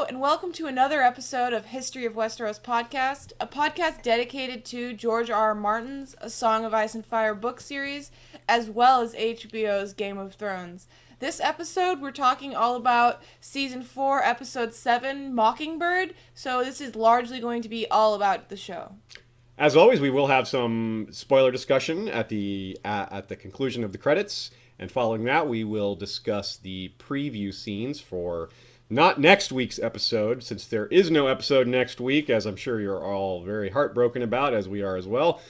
and welcome to another episode of History of Westeros podcast, a podcast dedicated to George R. Martin's A Song of Ice and Fire book series, as well as HBO's Game of Thrones. This episode, we're talking all about Season 4, Episode 7, Mockingbird, so this is largely going to be all about the show. As always, we will have some spoiler discussion at the conclusion of the credits, and following that, we will discuss the preview scenes for not next week's episode, since there is no episode next week, as I'm sure you're all very heartbroken about, as we are as well.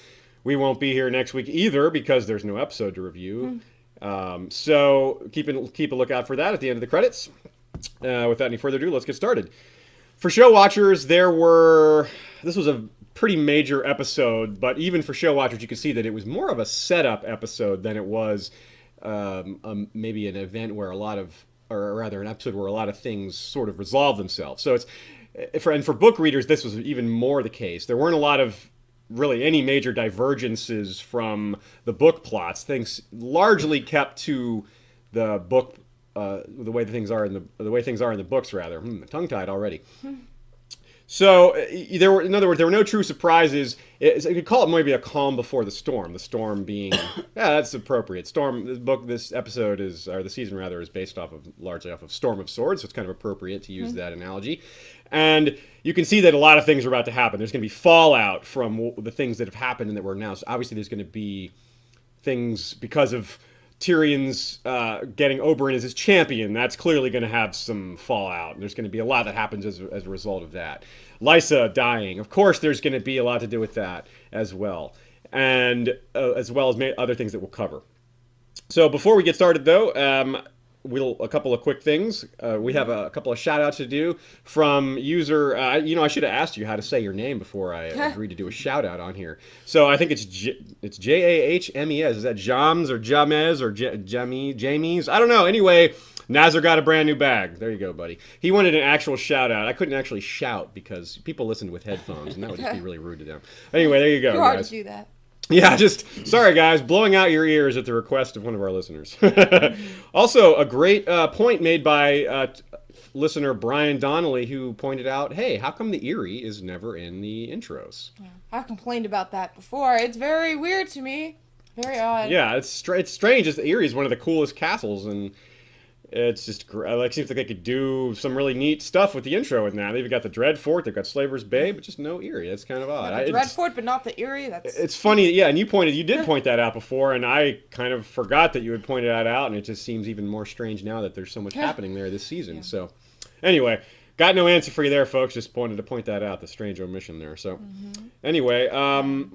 We won't be here next week either, because there's no episode to review. So keep a lookout for that at the end of the credits. Without any further ado, let's get started. For show watchers, this was a pretty major episode, but even for show watchers, you can see that it was more of a setup episode than it was maybe an event where an episode where a lot of things sort of resolve themselves. So for book readers, this was even more the case. There weren't a lot of really any major divergences from the book plots. Things largely kept to the book, the way things are in the books. Rather, tongue-tied already. So in other words, there were no true surprises. You could call it maybe a calm before the storm. The storm being, that's appropriate. This episode the season is based largely off of Storm of Swords, so it's kind of appropriate to use that analogy. And you can see that a lot of things are about to happen. There's going to be fallout from the things that have happened and that were announced. Obviously, there's going to be things because of Tyrion's getting Oberyn as his champion. That's clearly going to have some fallout. There's going to be a lot that happens as a result of that. Lysa dying. Of course, there's going to be a lot to do with that as well. And as well as other things that we'll cover. So before we get started, though, a couple of quick things. We have a couple of shout-outs to do from user... I should have asked you how to say your name before I agreed to do a shout-out on here. So I think it's Jahmes. Is that Jams or Jamez or Jamies? I don't know. Anyway, Nazar got a brand new bag. There you go, buddy. He wanted an actual shout-out. I couldn't actually shout because people listened with headphones, and that would just be really rude to them. Anyway, there you go, It's hard to do that. Yeah, sorry guys, blowing out your ears at the request of one of our listeners. Also, a great point made by listener Brian Donnelly, who pointed out, hey, how come the Eyrie is never in the intros? Yeah, I've complained about that before. It's very weird to me. Very odd. Yeah, it's strange. The Eyrie is one of the coolest castles, and it's just seems like they could do some really neat stuff with the intro in that. They've got the Dreadfort, they've got Slaver's Bay, but just no Eyrie. That's kind of odd. Yeah, the Dreadfort, but not the Eyrie. It's funny, yeah. And you did point that out before, and I kind of forgot that you had pointed that out, and it just seems even more strange now that there's so much happening there this season. Yeah. So, anyway, got no answer for you there, folks. Just wanted to point that out, the strange omission there. So, anyway,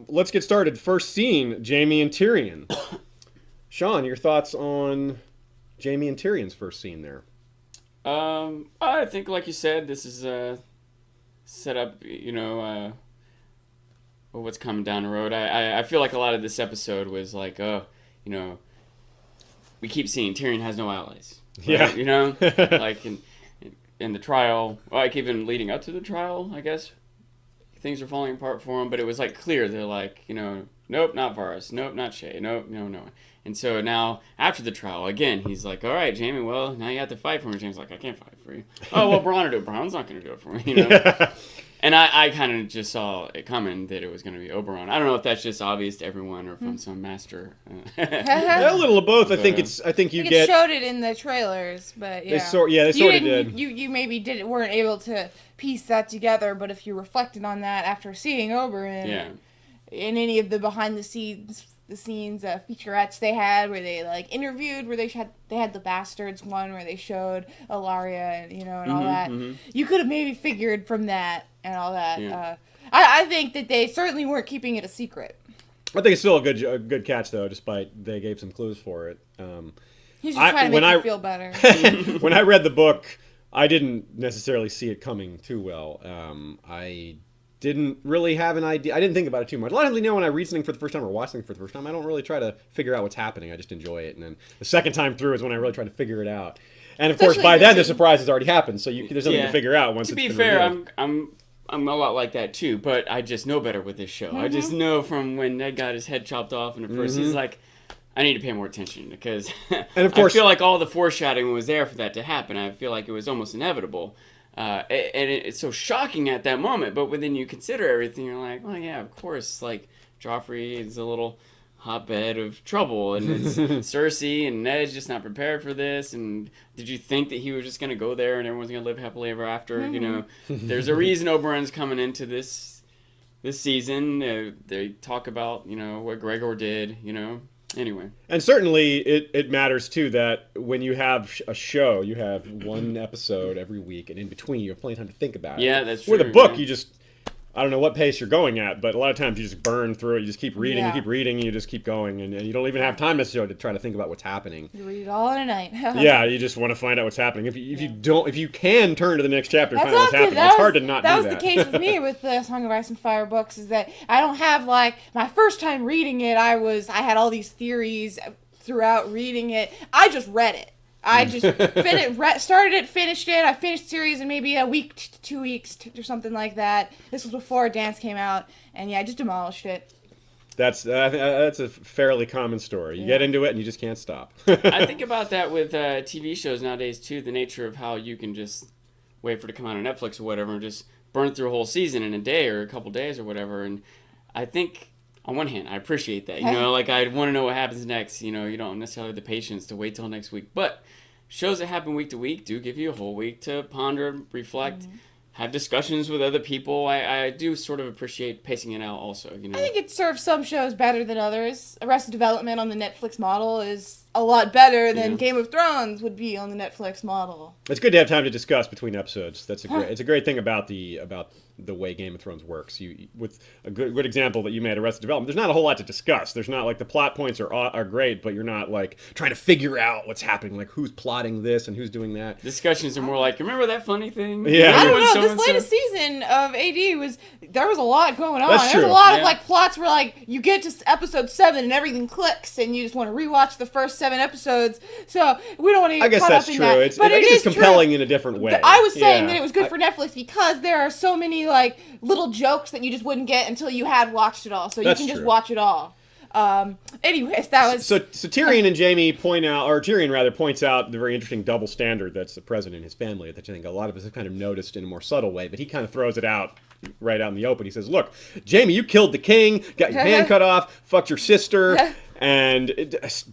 let's get started. First scene: Jaime and Tyrion. Sean, your thoughts on Jaime and Tyrion's first scene there? I think, like you said, this is set up, what's coming down the road. I feel like a lot of this episode was like, we keep seeing Tyrion has no allies. Right? Yeah. Like in the trial, like even leading up to the trial, I guess, things are falling apart for him, but it was like clear. They're like, nope, not Varys. Nope, not Shay. Nope, no. And so now, after the trial, again, he's like, all right, Jaime, well, now you have to fight for me. Jaime's like, I can't fight for you. Oh, well, Bronn will do it. Bronn's not going to do it for me, Yeah. And I kind of just saw it coming that it was going to be Oberyn. I don't know if that's just obvious to everyone or from some master. A little of both. I think it showed it in the trailers, but yeah. They sort of did. You maybe weren't able to piece that together, but if you reflected on that after seeing Oberyn, in any of the behind the scenes featurettes they had where they like interviewed, where they had the Bastards one where they showed Ilaria and all that. You could have maybe figured from that and all that. Yeah. I think that they certainly weren't keeping it a secret. I think it's still a good catch though, despite they gave some clues for it. He's just trying to make you feel better. When I read the book, I didn't necessarily see it coming too well. I didn't really have an idea. I didn't think about it too much. A lot of times, when I read something for the first time or watch something for the first time, I don't really try to figure out what's happening. I just enjoy it. And then the second time through is when I really try to figure it out. And of course, by then the surprise has already happened, so there's nothing to figure out once it's been revealed. To be fair, I'm a lot like that too, but I just know better with this show. I just know from when Ned got his head chopped off in the first, he's like, I need to pay more attention because and of course, I feel like all the foreshadowing was there for that to happen. I feel like it was almost inevitable. It's so shocking at that moment. But when then you consider everything, you're like, well, yeah, of course. Like Joffrey is a little hotbed of trouble, and it's Cersei and Ned's just not prepared for this. And did you think that he was just gonna go there and everyone's gonna live happily ever after? You know, there's a reason Oberyn's coming into this season. They talk about, you know, what Gregor did, you know. Anyway. And certainly it matters, too, that when you have a show, you have one episode every week, and in between you have plenty of time to think about it. Yeah, that's true. With a book, yeah. you just... I don't know what pace you're going at, but a lot of times you just burn through it. You just keep reading, you keep reading, and you just keep going, and you don't even have time necessarily to try to think about what's happening. You read it all in a night. Yeah, you just want to find out what's happening. If you can turn to the next chapter and find out what's happening, it's hard to not do that. That was the case with me with the Song of Ice and Fire books, is that I don't have, like, my first time reading it, I had all these theories throughout reading it. I just read it. I just started it, finished it. I finished the series in maybe a week, 2 weeks, or something like that. This was before Dance came out, and yeah, I just demolished it. That's a fairly common story. You get into it, and you just can't stop. I think about that with TV shows nowadays, too, the nature of how you can just wait for it to come out on Netflix or whatever, and just burn through a whole season in a day or a couple days or whatever. And I think... on one hand, I appreciate that. You know, like I want to know what happens next. You know, you don't necessarily have the patience to wait till next week. But shows that happen week to week do give you a whole week to ponder, reflect, have discussions with other people. I do sort of appreciate pacing it out also. You know, I think it serves some shows better than others. Arrested Development on the Netflix model is a lot better than Game of Thrones would be on the Netflix model. It's good to have time to discuss between episodes. It's a great thing about the way Game of Thrones works. With a good example that you made, Arrested Development, there's not a whole lot to discuss. There's not, like, the plot points are great, but you're not, like, trying to figure out what's happening, like who's plotting this and who's doing that. Discussions are more like, remember that funny thing? Yeah. I don't know, this latest season of AD there was a lot going on. That's true. There's a lot of, like, plots where, like, you get to episode 7 and everything clicks and you just want to rewatch the first 7 episodes. So we don't want to get caught up in that. I guess that's true. I guess it's compelling in a different way. I was saying that it was good for Netflix because there are so many, like, little jokes that you just wouldn't get until you had watched it all. So you can just watch it all. Anyways, that was... So Tyrion and Jaime Tyrion points out the very interesting double standard that's present in his family that I think a lot of us have kind of noticed in a more subtle way, but he kind of throws it out right out in the open. He says, look, Jaime, you killed the king, got your hand cut off, fucked your sister...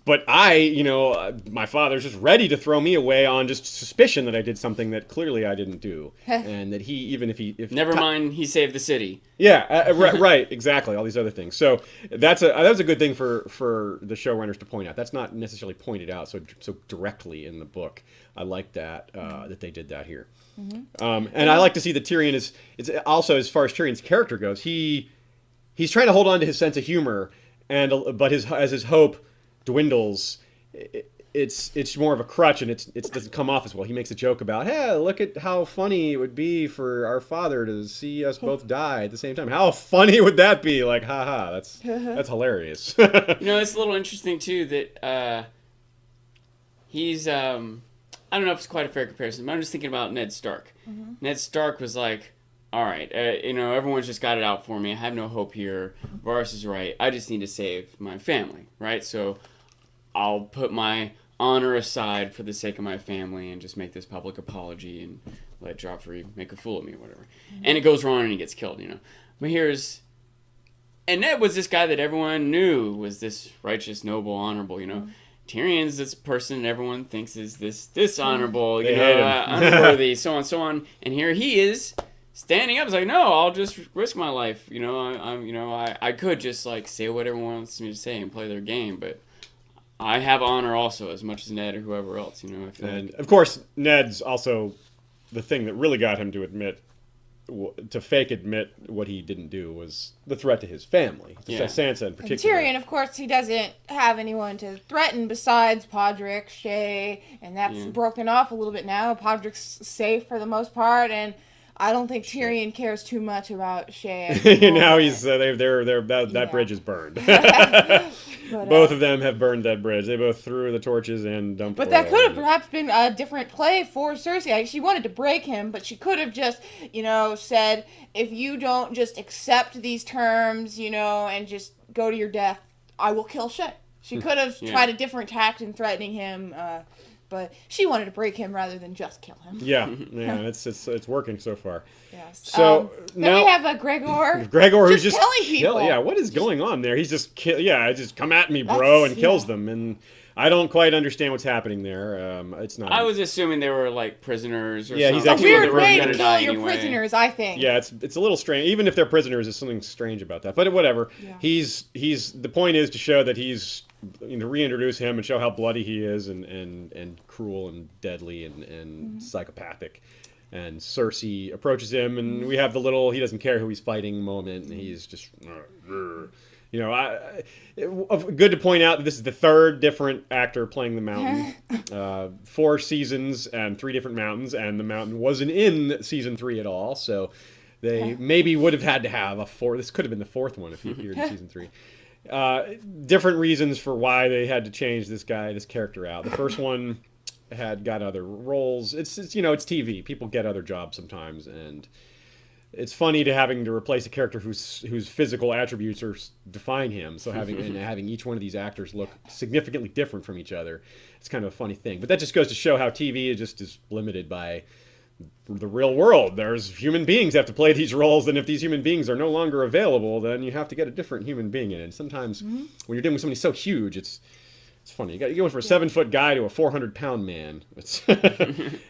but my father's just ready to throw me away on just suspicion that I did something that clearly I didn't do, and that he never mind, he saved the city. Yeah, right, exactly. All these other things. So that was a good thing for the showrunners to point out. That's not necessarily pointed out so directly in the book. I like that that they did that here, and I like to see that Tyrion is also, as far as Tyrion's character goes, he's trying to hold on to his sense of humor. But as his hope dwindles, it's more of a crutch, and it doesn't come off as well. He makes a joke about, hey, look at how funny it would be for our father to see us both die at the same time. How funny would that be? Like, haha, that's hilarious. It's a little interesting too that he's I don't know if it's quite a fair comparison, but I'm just thinking about Ned Stark. Ned Stark was like, all right, everyone's just got it out for me. I have no hope here. Varys is right. I just need to save my family, right? So I'll put my honor aside for the sake of my family and just make this public apology and let Joffrey make a fool of me or whatever. And it goes wrong and he gets killed, But and Ned was this guy that everyone knew was this righteous, noble, honorable, Tyrion's this person everyone thinks is this dishonorable, unworthy, so on. And here he is, standing up. It's like, no, I'll just risk my life. I could just like say what everyone wants me to say and play their game, but I have honor also as much as Ned or whoever else. And of course, Ned's also the thing that really got him to fake admit what he didn't do was the threat to his family, Sansa in particular. And Tyrion, of course, he doesn't have anyone to threaten besides Podrick, Shae, and that's broken off a little bit now. Podrick's safe for the most part, and I don't think Tyrion cares too much about Shae. Now he's that bridge is burned. But, both of them have burned that bridge. They both threw the torches and dumped. But that could have perhaps been a different play for Cersei. She wanted to break him, but she could have just, said, if you don't just accept these terms, and just go to your death, I will kill Shae. She could have tried a different tact in threatening him. but she wanted to break him rather than just kill him. Yeah, it's working so far. Yes. So then now we have Gregor. Gregor, who's just killing people. Yeah, what is going on there? He's just just come at me, bro, and kills them, and I don't quite understand what's happening there. It's not. I was assuming they were like prisoners or Yeah, something. he's A actually weird one of the way to prisoners. kill your prisoners, I think. Yeah, it's a little strange. Even if they're prisoners, there's something strange about that. But whatever. Yeah. He's the point is to show that he's reintroduce him and show how bloody he is and cruel and deadly and psychopathic. And Cersei approaches him, and we have the little he doesn't care who he's fighting moment, and he's just good to point out that this is the third different actor playing the mountain. 4 seasons and 3 different mountains, and the mountain wasn't in season 3 at all, so they maybe would have had to have a 4. This could have been the 4th one if he appeared in season 3. Different reasons for why they had to change this character out. The first one had got other roles. It's TV. People get other jobs sometimes, and it's funny having to replace a character whose physical attributes define him. So having each one of these actors look significantly different from each other, it's kind of a funny thing. But that just goes to show how TV is limited by the real world. There's human beings have to play these roles, and if these human beings are no longer available, then you have to get a different human being in. And sometimes when you're dealing with somebody so huge, it's funny. You're going from a 7-foot guy to a 400-pound man.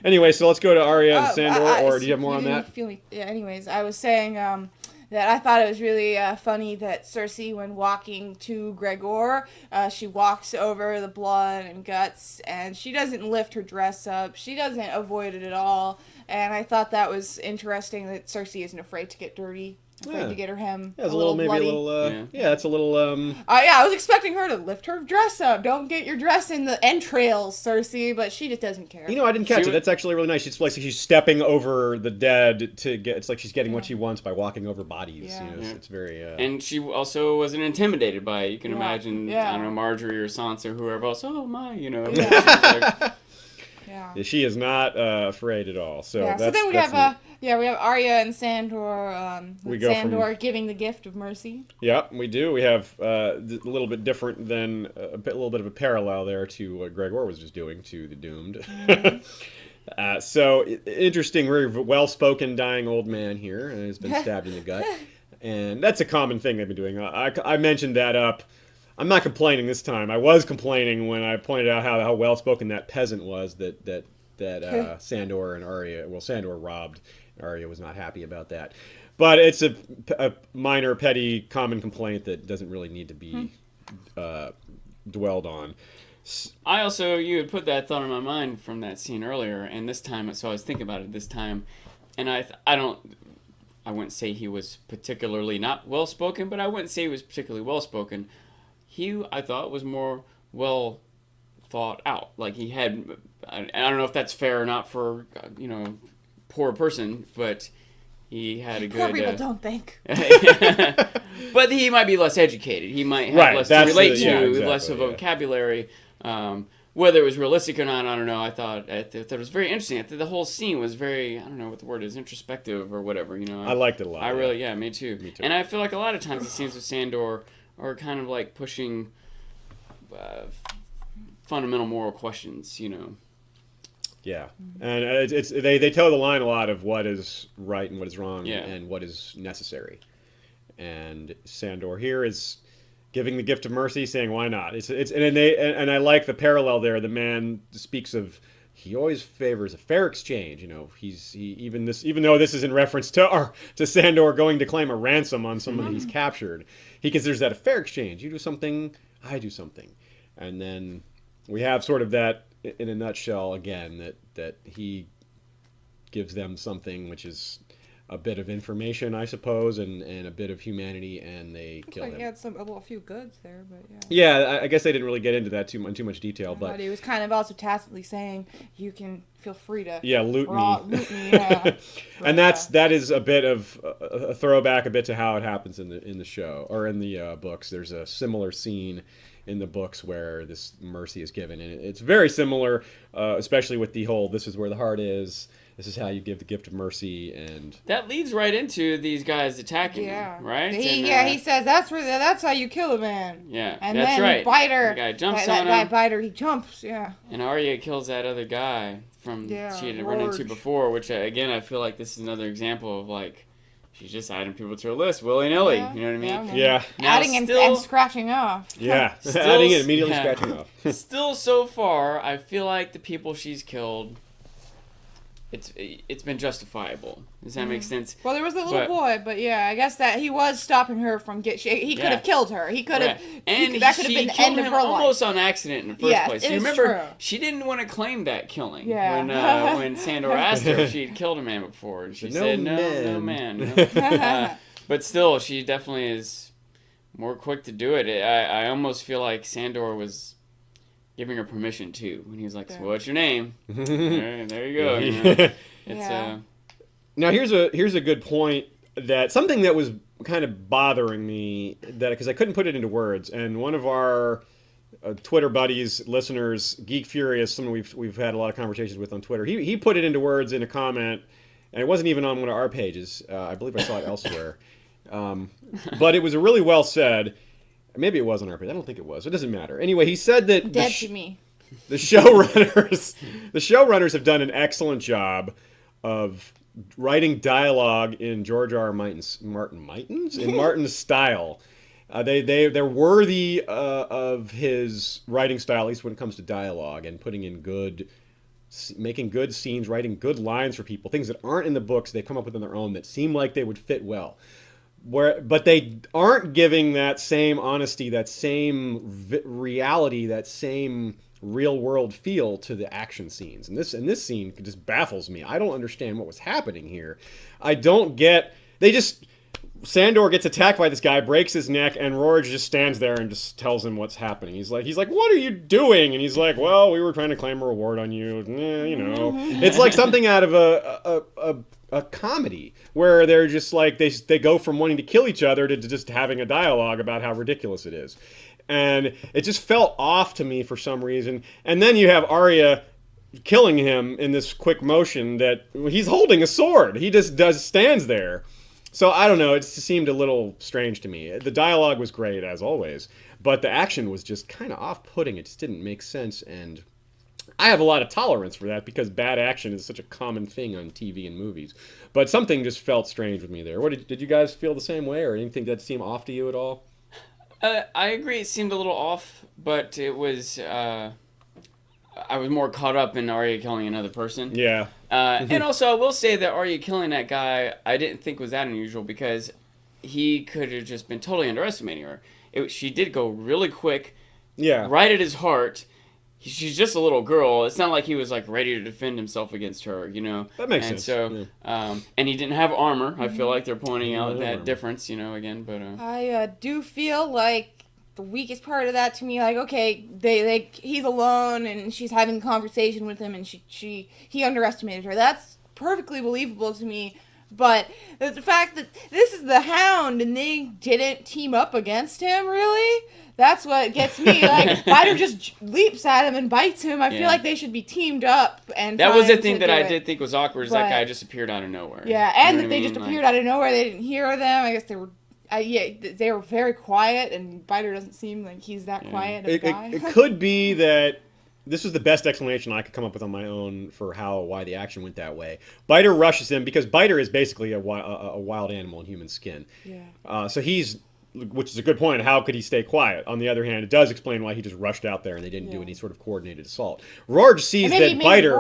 Anyway, so let's go to Arya and Sandor, or do you have more on that? Anyways, I was saying that I thought it was really funny that Cersei, when walking to Gregor, she walks over the blood and guts, and she doesn't lift her dress up. She doesn't avoid it at all. And I thought that was interesting that Cersei isn't afraid to get dirty. Afraid to get her hem it's a little bloody. It's a little I was expecting her to lift her dress up. Don't get your dress in the entrails, Cersei, but she just doesn't care. I didn't catch it. That's actually really nice. It's like she's stepping over the dead to get. It's like she's getting what she wants by walking over bodies. Yeah. It's very. And she also wasn't intimidated by it. You can imagine, Yeah. I don't know, Marjorie or Sansa or whoever else. Oh my, Yeah. She is not afraid at all. So so then we have we have Arya and Sandor. Sandor giving the gift of mercy. Yeah, we do. We have a little bit different than a little bit of a parallel there to what Gregor was just doing to the Doomed. So interesting, very well-spoken dying old man here, and has been stabbed in the gut, and that's a common thing they've been doing. I mentioned that up. I'm not complaining this time. I was complaining when I pointed out how well-spoken that peasant was that Sandor and Arya. Well, Sandor robbed. Arya was not happy about that. But it's a minor, petty, common complaint that doesn't really need to be dwelled on. You had put that thought in my mind from that scene earlier, and this time, so I was thinking about it this time, and I wouldn't say he was particularly not well-spoken, but I wouldn't say he was particularly well-spoken. I thought, was more well thought out. Like he had, I don't know if that's fair or not for, poor person, but he had a good... Poor people don't think. But he might be less educated. He might have less to relate to, less of a vocabulary. Whether it was realistic or not, I don't know. I thought that was very interesting. I thought the whole scene was very, I don't know what the word is, introspective or whatever. I liked it a lot. Me too. And I feel like a lot of times the scenes with Sandor are kind of like pushing fundamental moral questions, Yeah, and they toe the line a lot of what is right and what is wrong and what is necessary. And Sandor here is giving the gift of mercy, saying why not? And I like the parallel there. The man speaks of he always favors a fair exchange. Even though this is in reference to Sandor going to claim a ransom on someone that he's captured, he considers that a fair exchange. You do something, I do something, and then we have sort of that in a nutshell again that he gives them something which is a bit of information, I suppose, and a bit of humanity, and they kill him. He had a few goods there, but yeah. I guess they didn't really get into that too much detail, but he was kind of also tacitly saying, "You can feel free to loot me." And that is a bit of a throwback, a bit to how it happens in the show or in the books. There's a similar scene in the books where this mercy is given, and it's very similar, especially with the whole "this is where the heart is." this is how you give the gift of mercy, and That leads right into these guys attacking Yeah. him, right? He says that's how you kill a man. Yeah, And that's then right. Biter, The guy jumps that on guy him. Biter, he jumps. Yeah. And Arya kills that other guy from she had run into George. before, which again I feel like this is another example of like she's just adding people to her list willy nilly. Yeah, You know what I mean? yeah, Now Adding and still- scratching off. yeah, Still- adding it immediately, yeah. scratching off. Still, so far, I feel like the people she's killed, it's been justifiable. Does that make sense? Well, there was the little But- boy, but yeah, I guess that he was stopping her from he could Yeah. have killed her. He could have. Right. And That could have she been the killed end of him her almost life. on accident in the first Yes, place. it You is remember, true. she didn't want to claim that killing. Yeah. When Sandor asked her if she had killed a man before, and she No said, no man." man. You know? But still, she definitely is more quick to do it. I almost feel like Sandor was giving her permission too when he was like, "So what's your name?" there you go. You know? It's Yeah. Now here's a good point, that something that was kind of bothering me, that because I couldn't put it into words, and one of our Twitter buddies, listeners, Geek Furious, someone we've had a lot of conversations with on Twitter, he put it into words in a comment, and it wasn't even on one of our pages. I believe I saw it elsewhere, but it was really well said. Maybe it was on our page. I don't think it was. It doesn't matter. Anyway, he said that Dead to me. the showrunners have done an excellent job of writing dialogue in George R. R. Martin's style. They're worthy of his writing style, at least when it comes to dialogue and making good scenes, writing good lines for people, things that aren't in the books. They come up with on their own that seem like they would fit well. But they aren't giving that same honesty, that same reality, that same real world feel to the action scenes. And this scene just baffles me. I don't understand what was happening here. I don't get. Sandor gets attacked by this guy, breaks his neck, and Rorge just stands there and just tells him what's happening. He's like, what are you doing? And he's like, well, we were trying to claim a reward on you. You know, it's like something out of a comedy where they're just like they go from wanting to kill each other to just having a dialogue about how ridiculous it is. And it just felt off to me for some reason. And then you have Arya killing him in this quick motion that he's holding a sword. He just stands there. So I don't know, it just seemed a little strange to me. The dialogue was great, as always, but the action was just kind of off-putting. It just didn't make sense, and I have a lot of tolerance for that because bad action is such a common thing on TV and movies. But something just felt strange with me there. Did you guys feel the same way, or anything that seemed off to you at all? I agree. It seemed a little off, but it was. I was more caught up in Arya killing another person. Yeah. And also, I will say that Arya killing that guy, I didn't think was that unusual because he could have just been totally underestimating her. She did go really quick, Yeah. right at his heart. She's just a little girl. It's not like he was like ready to defend himself against her, you know. That makes and sense. So, and he didn't have armor. I feel like they're pointing out that armor. difference, you know, again. But I do feel like the weakest part of that to me, like, okay, he's alone and she's having a conversation with him and he underestimated her. That's perfectly believable to me. But the fact that this is the Hound and they didn't team up against him, really, that's what gets me. Like, Biter just leaps at him and bites him. I feel like they should be teamed up. And that was the trying thing to that do I it. did think was awkward. Is that guy just appeared out of nowhere. Yeah, and You know that they what I just mean? appeared out of nowhere. They didn't hear them. I guess they were. They were very quiet, and Biter doesn't seem like he's that quiet of a guy. It could be that this was the best explanation I could come up with on my own for why the action went that way. Biter rushes him because Biter is basically a wild animal in human skin. Yeah. So which is a good point. How could he stay quiet? On the other hand, it does explain why he just rushed out there and they didn't do any sort of coordinated assault. Rorge sees that Biter,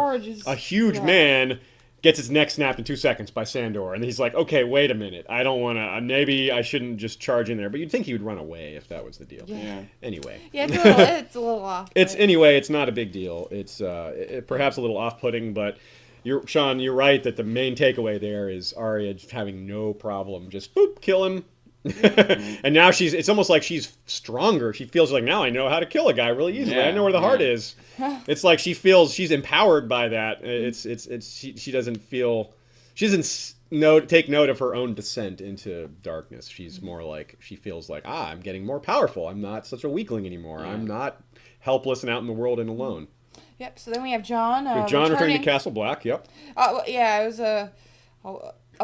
a huge man, gets his neck snapped in 2 seconds by Sandor, and he's like, okay, wait a minute, I don't want to, maybe I shouldn't just charge in there, but you'd think he would run away if that was the deal. Yeah. Anyway. Yeah, it's a little off. Anyway, it's not a big deal. It's perhaps a little off-putting, but Sean, you're right that the main takeaway there is Arya just having no problem, just boop, kill him. And now it's almost like she's stronger. She feels like, now I know how to kill a guy really easily. I know where the heart is. It's like she feels she's empowered by that. She doesn't feel, she doesn't take note of her own descent into darkness. She's more like, she feels like, I'm getting more powerful. I'm not such a weakling anymore. I'm not helpless and out in the world and alone. Yep. So then we have John. John returning to Castle Black. Yep. Yeah, it was a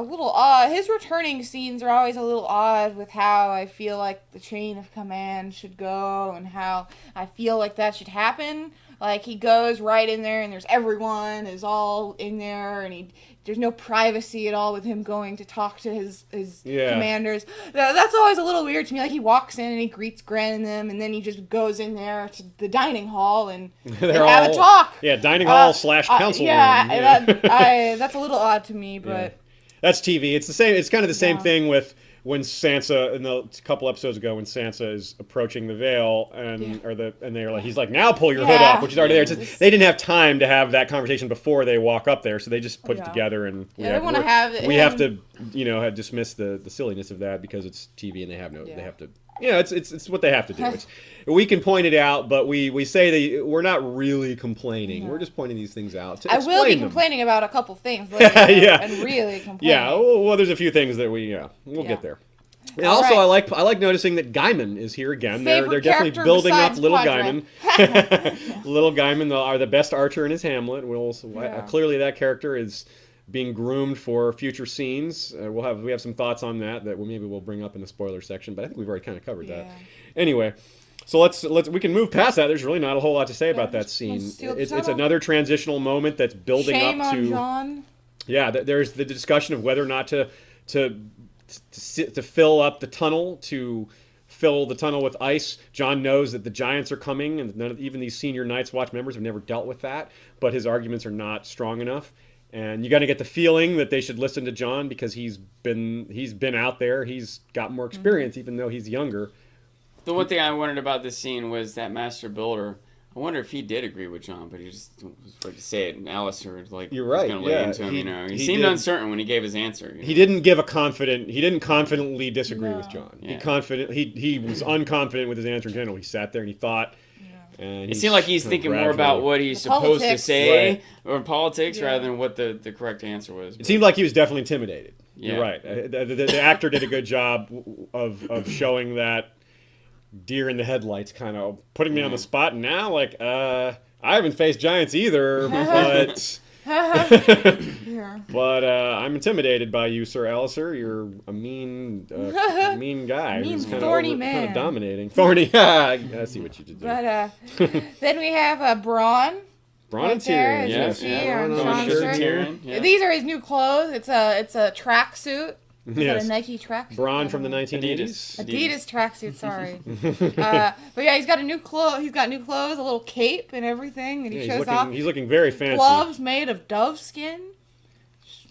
little odd. His returning scenes are always a little odd with how I feel like the chain of command should go and how I feel like that should happen. Like, he goes right in there and there's everyone is all in there and there's no privacy at all with him going to talk to his commanders. That's always a little weird to me. Like, he walks in and he greets Gren and them, and then he just goes in there to the dining hall and they have a talk. Yeah, dining hall / council room. Yeah. That's a little odd to me, but... Yeah. That's TV. It's the same. It's kind of the same thing with when Sansa, in the couple episodes ago, when Sansa is approaching the Vale, and they're like, he's like, now pull your hood up, which is already there. It's just, they didn't have time to have that conversation before they walk up there, so they just put it together, and we have to dismiss the silliness of that because it's TV and they have to. It's what they have to do. We can point it out, but we say that we're not really complaining. We're just pointing these things out. I will be complaining about a couple things later. And really complaining. Yeah, well, there's a few things that we'll get there. And also, I like noticing that Gaiman is here again. They're definitely building up Little Gaiman. Little Gaiman are the best archer in his Hamlet. Clearly, that character is being groomed for future scenes. We have some thoughts on that maybe we'll bring up in the spoiler section, but I think we've already kind of covered that. Anyway, so let's we can move past that. There's really not a whole lot to say about that scene. It's another transitional moment that's building up to. Shame on John. Yeah, there's the discussion of whether or not to fill up the tunnel, to fill the tunnel with ice. John knows that the giants are coming, and even these senior Night's Watch members have never dealt with that, but his arguments are not strong enough. And you got to get the feeling that they should listen to John because he's been out there. He's got more experience, even though he's younger. The one thing I wondered about this scene was that Master Builder. I wonder if he did agree with John, but he just was afraid to say it. And Alistair, you're right. was going to lay into him. He seemed uncertain when he gave his answer. He didn't confidently disagree with John. Yeah. He was unconfident with his answer in general. He sat there and he thought. And it seemed like he's thinking more about what he's supposed to say or politics rather than what the correct answer was. It seemed like he was definitely intimidated. Yeah. You're right. The actor did a good job of showing that deer in the headlights, kind of putting me on the spot. And now, I haven't faced giants either, but... But I'm intimidated by you, Sir Alistair. You're a mean guy. Mean, thorny man. Kind of dominating. Thorny. I see what you did there. But then we have Bronn. Bronn and Tyrion. Yes. Tyrion. These are his new clothes. It's a tracksuit. Yes. A Nike tracksuit. Bronn from the 1980s. Adidas tracksuit. Sorry. But yeah, he's got new clothes, a little cape and everything, and he shows off. He's looking very fancy. Gloves made of dove skin.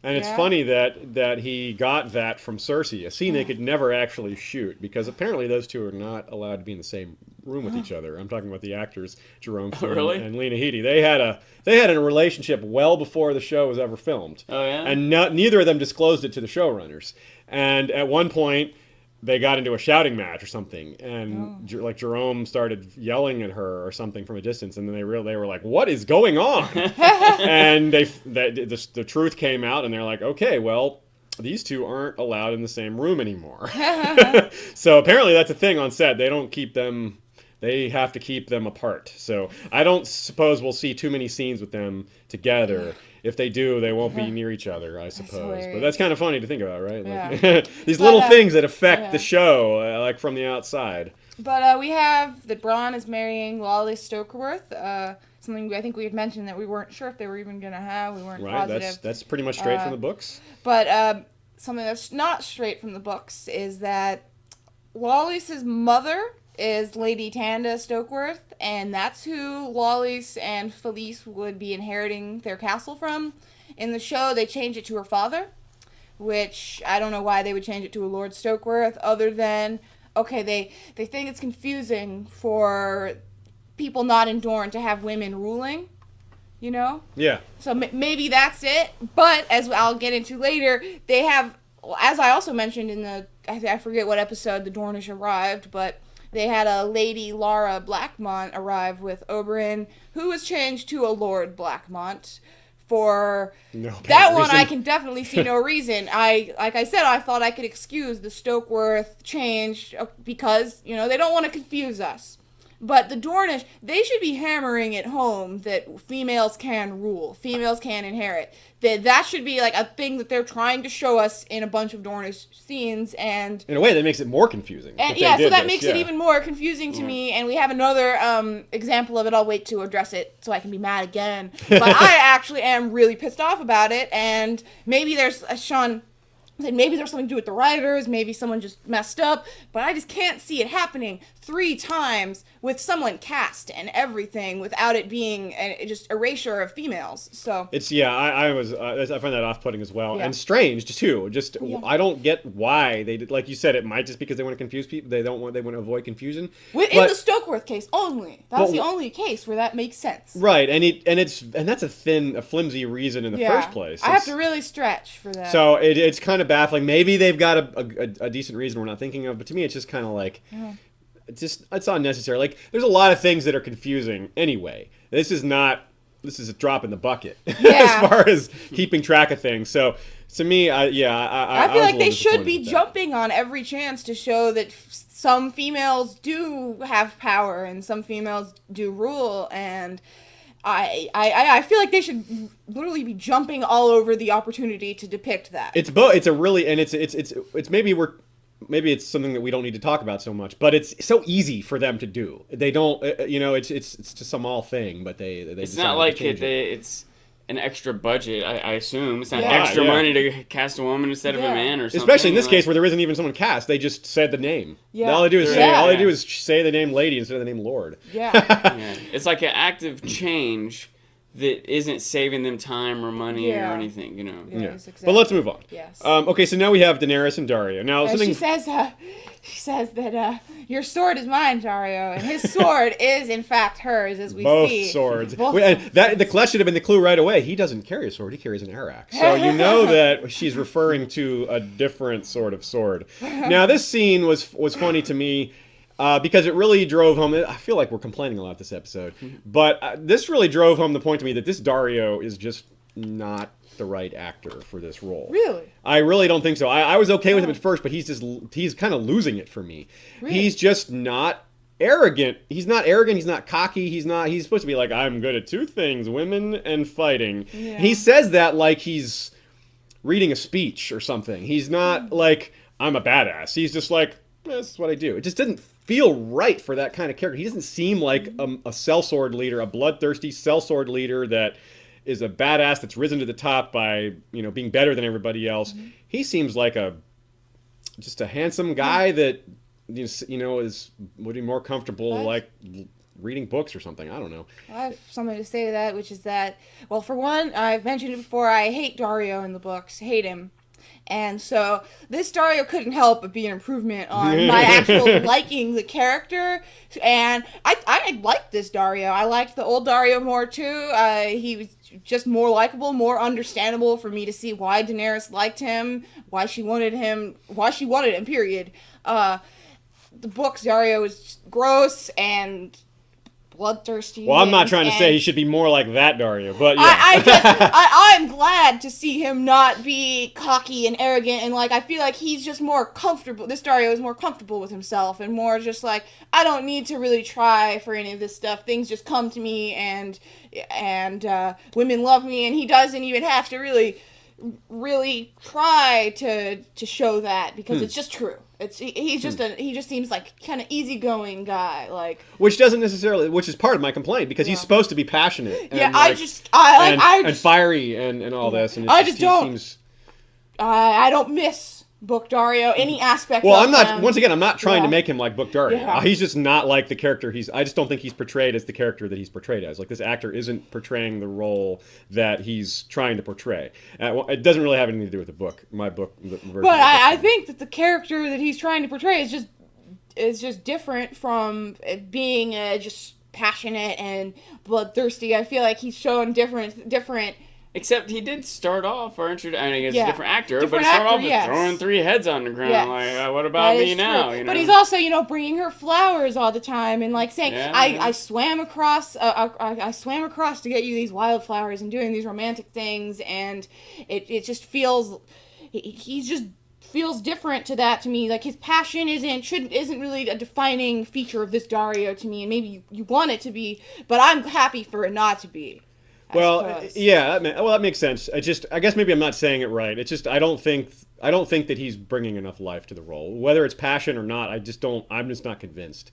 And it's funny that he got that from Cersei, a scene they could never actually shoot because apparently those two are not allowed to be in the same room with each other. I'm talking about the actors Jerome Flynn and Lena Headey. They had a relationship well before the show was ever filmed. Oh yeah. And neither of them disclosed it to the showrunners. And at one point they got into a shouting match or something, and Jerome started yelling at her or something from a distance, and then they were like, "What is going on?" And the truth came out, and they're like, "Okay, well, these two aren't allowed in the same room anymore." So apparently that's a thing on set. They have to keep them apart. So I don't suppose we'll see too many scenes with them together. If they do, they won't be near each other, I suppose. But that's kind of funny to think about, right? Yeah. These little things that affect the show, from the outside. But we have that Bronn is marrying Lolly Stokerworth. Something I think we had mentioned that we weren't sure if they were even going to have. We weren't positive. That's pretty much straight from the books. But something that's not straight from the books is that Lolly's mother is Lady Tanda Stokeworth, and that's who Lollis and Felice would be inheriting their castle from. In the show, they changed it to her father, which I don't know why they would change it to a Lord Stokeworth, other than, they think it's confusing for people not in Dorne to have women ruling, Yeah. So maybe that's it, but as I'll get into later, they have, as I also mentioned in I forget what episode the Dornish arrived, but they had a Lady Lara Blackmont arrive with Oberyn, who was changed to a Lord Blackmont. For that one, I can definitely see no reason. Like I said, I thought I could excuse the Stokeworth change because, they don't want to confuse us. But the Dornish, they should be hammering it home that females can rule, females can inherit. That should be like a thing that they're trying to show us in a bunch of Dornish scenes, and in a way that makes it more confusing. And so that makes it even more confusing to me. And we have another example of it. I'll wait to address it so I can be mad again. But I actually am really pissed off about it, and maybe there's Sean. Maybe there's something to do with the writers, maybe someone just messed up, but I just can't see it happening 3 times with someone cast and everything without it being just erasure of females. So it's I find that off-putting as well, and strange too. I don't get why they did. Like you said, it might just because they want to confuse people. They want to avoid confusion. In the Stokeworth case only, that's the only case where that makes sense. Right, and that's a flimsy reason in the first place. I have to really stretch for that. So it's kind of baffling. Maybe they've got a decent reason we're not thinking of, but to me it's just kind of like it's unnecessary. Like there's a lot of things that are confusing anyway. This is a drop in the bucket as far as keeping track of things. So to me, I feel like they should be jumping on every chance to show that some females do have power and some females do rule, and I feel like they should literally be jumping all over the opportunity to depict that. It's maybe it's something that we don't need to talk about so much, but it's so easy for them to do. They don't, it's just some all thing, but they. It's not like it's an extra budget. I assume it's not extra money to cast a woman instead of a man or something. Especially in this case where there isn't even someone cast. They just said the name. Yeah. All they do is say the name lady instead of the name lord. Yeah. It's like an active change that isn't saving them time or money or anything, Exactly. But let's move on. Yes. Okay, so now we have Daenerys and Daario. Now she says that your sword is mine, Daario, and his sword is in fact hers, as we see. Both swords. The clutch should have been the clue right away. He doesn't carry a sword; he carries an arak. So you know that she's referring to a different sort of sword. Now this scene was funny to me. Because it really drove home. I feel like we're complaining a lot this episode, but this really drove home the point to me that this Daario is just not the right actor for this role. Really? I really don't think so. I was okay with him at first, but he's kind of losing it for me. Really? He's just not arrogant. He's not arrogant. He's not cocky. He's supposed to be like, I'm good at 2 things, women and fighting. Yeah. He says that like he's reading a speech or something. He's not like, I'm a badass. He's just like, this is what I do. It just didn't feel right for that kind of character. He doesn't seem like a sellsword leader, a bloodthirsty sellsword leader that is a badass that's risen to the top by being better than everybody else. Mm-hmm. He seems like just a handsome guy that would be more comfortable like reading books or something. I don't know. I have something to say to that, which is that, well, for one, I've mentioned it before, I hate Daario in the books. Hate him. And so this Daario couldn't help but be an improvement on my actual liking the character. And I liked this Daario. I liked the old Daario more too. He was just more likable, more understandable for me to see why Daenerys liked him, why she wanted him, period. The books, Daario was gross and bloodthirsty. Well, I'm not trying to say he should be more like that Daario, but yeah. I'm glad to see him not be cocky and arrogant, and like I feel like he's just more comfortable. This Daario is more comfortable with himself and more just like, I don't need to really try for any of this stuff. Things just come to me, and women love me, and he doesn't even have to really try to show that because it's just true. He just seems like kind of easygoing guy, like, which is part of my complaint because he's supposed to be passionate. And and fiery and all this. And I don't miss Book Daario any aspect. Well, of I'm not. him. Once again, I'm not trying to make him like Book Daario. Yeah. He's just not like the character. I just don't think he's portrayed as the character that he's portrayed as. Like this actor isn't portraying the role that he's trying to portray. It doesn't really have anything to do with the book. My book. But I think that the character that he's trying to portray is just different from being just passionate and bloodthirsty. I feel like he's shown different. Except he did start off our introduction. I mean, he's a different actor, but he started off with throwing 3 heads on the ground. Yes. Like, what about me now? But he's also, bringing her flowers all the time and like saying, I swam across to get you these wildflowers and doing these romantic things, and it just feels he's just feels different to that to me. Like, his passion isn't really a defining feature of this Dario to me, and maybe you want it to be, but I'm happy for it not to be. Well, yeah, that makes sense. I guess maybe I'm not saying it right. It's just I don't think that he's bringing enough life to the role. Whether it's passion or not, I'm just not convinced.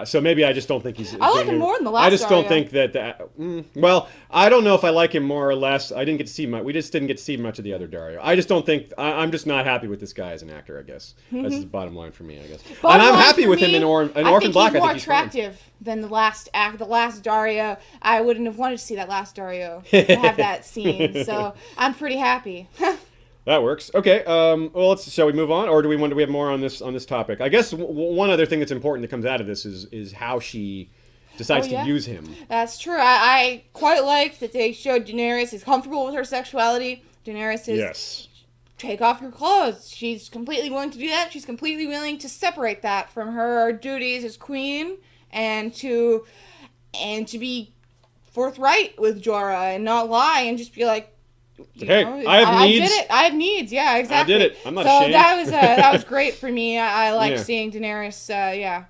So maybe I just don't think he's. I like him more than the last. I just don't think that. Well, I don't know if I like him more or less. I didn't get to see much. We just didn't get to see much of the other Dario. I just don't think. I'm just not happy with this guy as an actor. I guess that's the bottom line for me. I guess, and I'm happy with him in Orphan Black. I think he's more attractive than the last act. The last Dario. I wouldn't have wanted to see that last Dario have that scene. So I'm pretty happy. That works. Okay. Well, shall we move on, or do we have more on this topic? I guess one other thing that's important that comes out of this is how she decides to use him. That's true. I quite like that they showed Daenerys is comfortable with her sexuality. Daenerys is take off your clothes. She's completely willing to do that. She's completely willing to separate that from her duties as queen and to be forthright with Jorah and not lie and just be like, hey, I have needs. I did it. I have needs. Yeah, exactly. I did it. I'm not ashamed. So that was great for me. I like seeing Daenerys.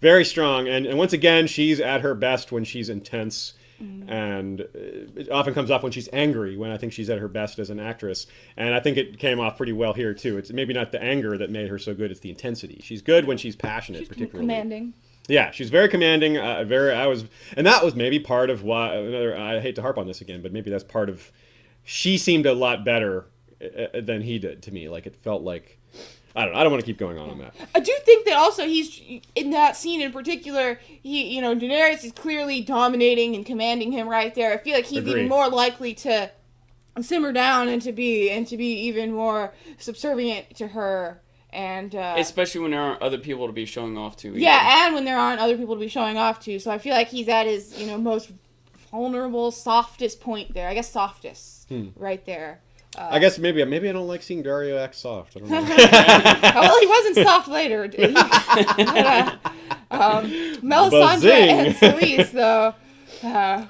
Very strong, and once again, she's at her best when she's intense, and it often comes off when she's angry. When I think she's at her best as an actress, and I think it came off pretty well here too. It's maybe not the anger that made her so good; it's the intensity. She's good when she's passionate, particularly commanding. Yeah, she's very commanding. And that was maybe part of why. I hate to harp on this again, but maybe that's part of. She seemed a lot better than he did to me. Like, it felt like, I don't want to keep going on that. I do think that also he's, in that scene in particular, Daenerys is clearly dominating and commanding him right there. I feel like he's even more likely to simmer down and to be even more subservient to her. And especially when there aren't other people to be showing off to. Either. Yeah, and when there aren't other people to be showing off to. So I feel like he's at his, most vulnerable, softest point there. I guess softest. Right there. I guess maybe I don't like seeing Dario act soft. I don't know. Well, he wasn't soft later. Melisandre and Selyse, though.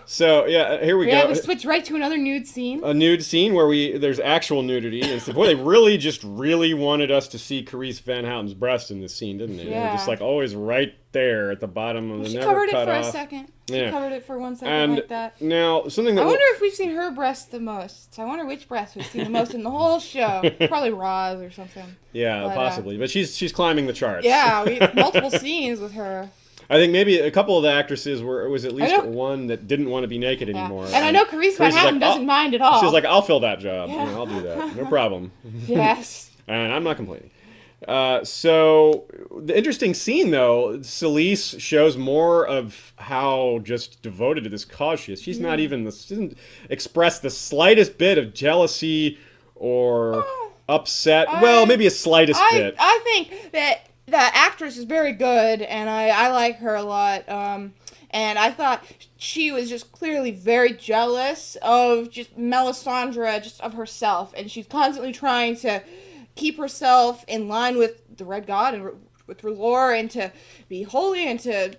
So yeah, here we go. Yeah, we switch right to another nude scene. A nude scene where there's actual nudity. And boy, they really wanted us to see Carice Van Houten's breast in this scene, didn't they? Yeah. They were just like always right there at the bottom of the never covered cut it for off. a second. She covered it for 1 second and like that. Now something that I wonder if we've seen her breast the most. I wonder which breast we've seen the most in the whole show. Probably Roz or something. Yeah, possibly. But she's climbing the charts. Yeah, we multiple scenes with her. I think maybe a couple of the actresses was at least one that didn't want to be naked anymore. And I know Carice Van Houten doesn't mind at all. She's like, I'll fill that job. Yeah. I'll do that. No problem. Yes. And I'm not complaining. So the interesting scene, though, Selyse shows more of how just devoted to this cause she is. She doesn't express the slightest bit of jealousy or upset. Well, maybe a slightest bit. I think that the actress is very good, and I like her a lot. And I thought she was just clearly very jealous of just Melisandre, just of herself, and she's constantly trying to keep herself in line with the Red God and with R'hllor, and to be holy and to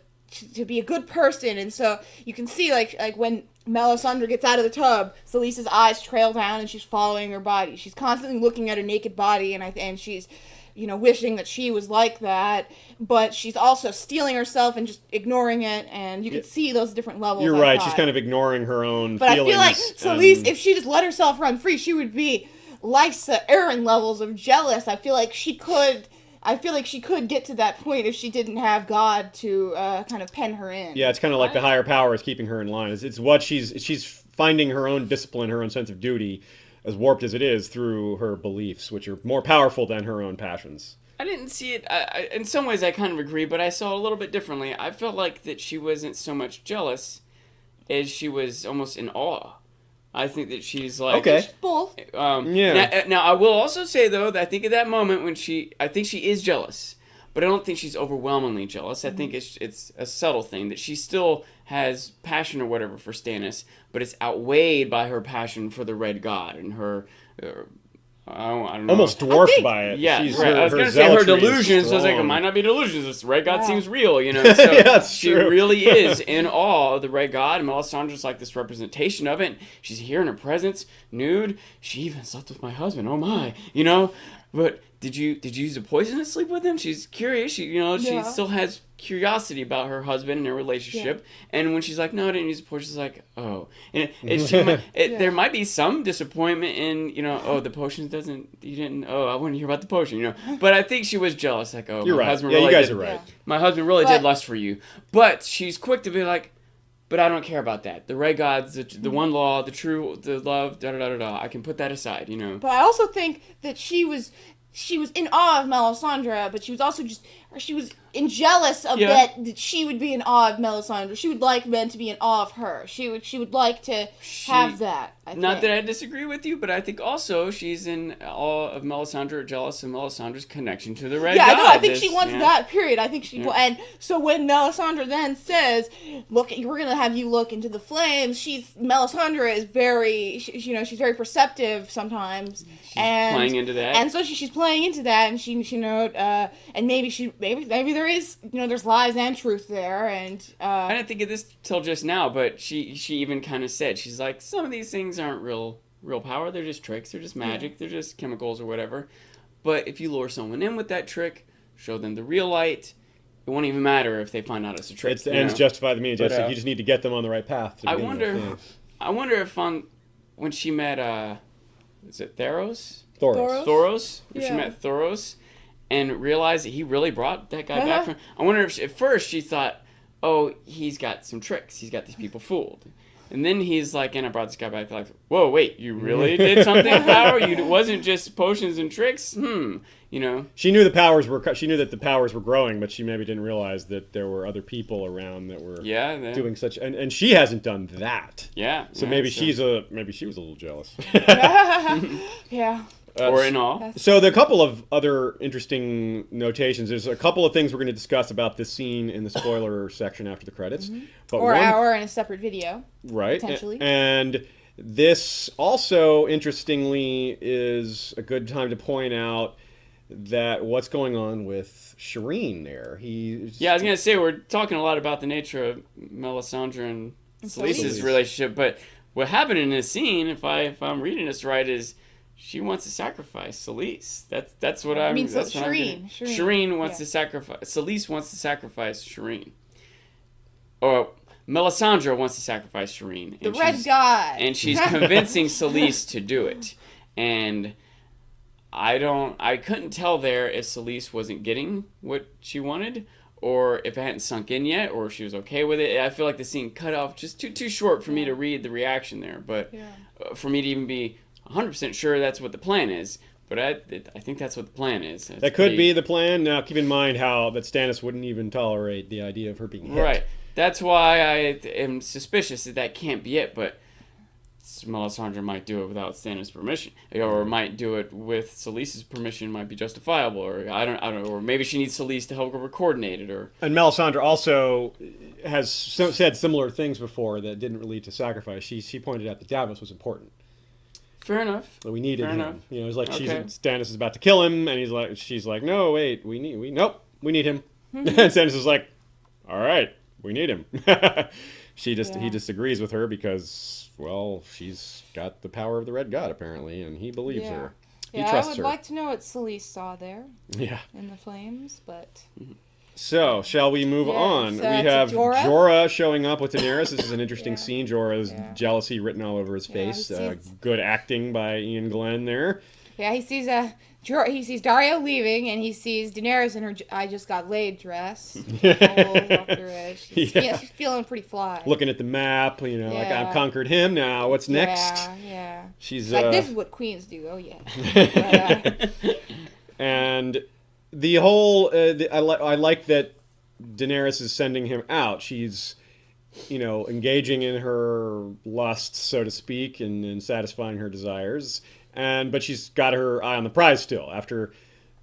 be a good person. And so you can see like when Melisandre gets out of the tub, Selyse's eyes trail down and she's following her body. She's constantly looking at her naked body, and she's wishing that she was like that, but she's also steeling herself and just ignoring it, and you can see those different levels. You're right. She's kind of ignoring her own but feelings. But I feel like Selyse, if she just let herself run free, she would be Lysa Arryn levels of jealous. I feel like she could get to that point if she didn't have God to kind of pen her in. Yeah, it's kind of like the higher power is keeping her in line. It's what she's finding her own discipline, her own sense of duty, as warped as it is, through her beliefs, which are more powerful than her own passions. I didn't see it. In some ways, I kind of agree, but I saw it a little bit differently. I felt like that she wasn't so much jealous as she was almost in awe. I think that she's like... Okay. She's both. Yeah. Now, I will also say, though, that I think at that moment when I think she is jealous, but I don't think she's overwhelmingly jealous. I think it's a subtle thing, that she still has passion or whatever for Stannis, but it's outweighed by her passion for the Red God and her... I don't know. Almost dwarfed by it. Yeah, right. I was going to say her delusions. So I was like, it might not be delusions. This Red God seems real, So yeah, she really is in awe of the Red God. And Melisandre's like this representation of it. She's here in her presence, nude. She even slept with my husband. Oh my, but did you use a poison to sleep with him? She's curious. She Yeah. still has curiosity about her husband and their relationship. Yeah. And when she's like, no, I didn't use a poison, she's like, oh. And there might be some disappointment in, oh, the potion you didn't, I want to hear about the potion, But I think she was jealous, like, oh, You're my right. husband Yeah, really you guys did, are right. My husband really did lust for you. But she's quick to be like, but I don't care about that. The red gods, the one law, the love, da-da-da-da-da. I can put that aside, But I also think that she was in awe of Melisandre, but she was also jealous of that she would be in awe of Melisandre. She would like men to be in awe of her. She would like to have that. Not that I disagree with you, but I think also she's in awe of Melisandre, jealous of Melisandre's connection to the red god. Yeah, I know. I think she wants that. Period. I think she and so when Melisandre then says, "Look, we're gonna have you look into the flames," Melisandre is very, she's very perceptive sometimes, and playing into that, and so she's playing into that, and and maybe there is, there's lies and truth there, and I didn't think of this till just now, but she even kind of said, she's like, some of these things aren't real power, they're just tricks, they're just magic, they're just chemicals or whatever. But if you lure someone in with that trick, show them the real light, it won't even matter if they find out it's a trick. It's the ends justify the means. You just need to get them on the right path. I wonder if when she met, is it Thoros? Thoros. If she met Thoros and realized that he really brought that guy back from... I wonder if at first she thought, oh, he's got some tricks. He's got these people fooled. And then he's like, and I brought this guy back, like, whoa, wait, you really did something with power? It wasn't just potions and tricks? She knew she knew that the powers were growing, but she maybe didn't realize that there were other people around that were doing such, and she hasn't done that. Yeah. So maybe she was a little jealous. Yeah. Or in awe. So there are a couple of other interesting notations. There's a couple of things we're going to discuss about this scene in the spoiler section after the credits. Mm-hmm. But or in a separate video. Right. Potentially. And this also, interestingly, is a good time to point out that what's going on with Shireen there. I was going to say, we're talking a lot about the nature of Melisandre and Selyse's relationship, but what happened in this scene, if I'm reading this right, is she wants to sacrifice Selyse. That's what I'm. Shireen wants to sacrifice. Selyse wants to sacrifice Shireen. Or Melisandre wants to sacrifice Shireen. The red god. And she's convincing Selyse to do it. And I couldn't tell there if Selyse wasn't getting what she wanted, or if it hadn't sunk in yet, or if she was okay with it. I feel like the scene cut off just too short for me to read the reaction there. But for me to even be 100% sure that's what the plan is, but I think that's what the plan is. That could be the plan. Now, keep in mind that Stannis wouldn't even tolerate the idea of her being hit. Right. That's why I am suspicious that can't be it, but Melisandre might do it without Stannis' permission, or might do it with Selyse's permission, might be justifiable, or I don't know, or maybe she needs Selyse to help her coordinate it, or... And Melisandre also has said similar things before that didn't lead to sacrifice. She pointed out that Davos was important. Fair enough. But we needed him. It's like Stannis is about to kill him, and she's like, no, wait, we need him. And Stannis is like, all right, we need him. He disagrees with her because, well, she's got the power of the Red God apparently, and he believes her. He trusts her. I would like to know what Selyse saw there. Yeah. In the flames, but. So, shall we move on? We have Jorah showing up with Daenerys. This is an interesting scene. Jorah's jealousy written all over his face. Good acting by Ian Glenn there. Yeah, he sees Dario leaving, and he sees Daenerys in her "I just got laid" dress. She's feeling pretty fly. Looking at the map, like I've conquered him now. What's next? Yeah. She's like, this is what queens do. Oh yeah. And the whole, I like that Daenerys is sending him out. She's, engaging in her lust, so to speak, and satisfying her desires. But she's got her eye on the prize still. After,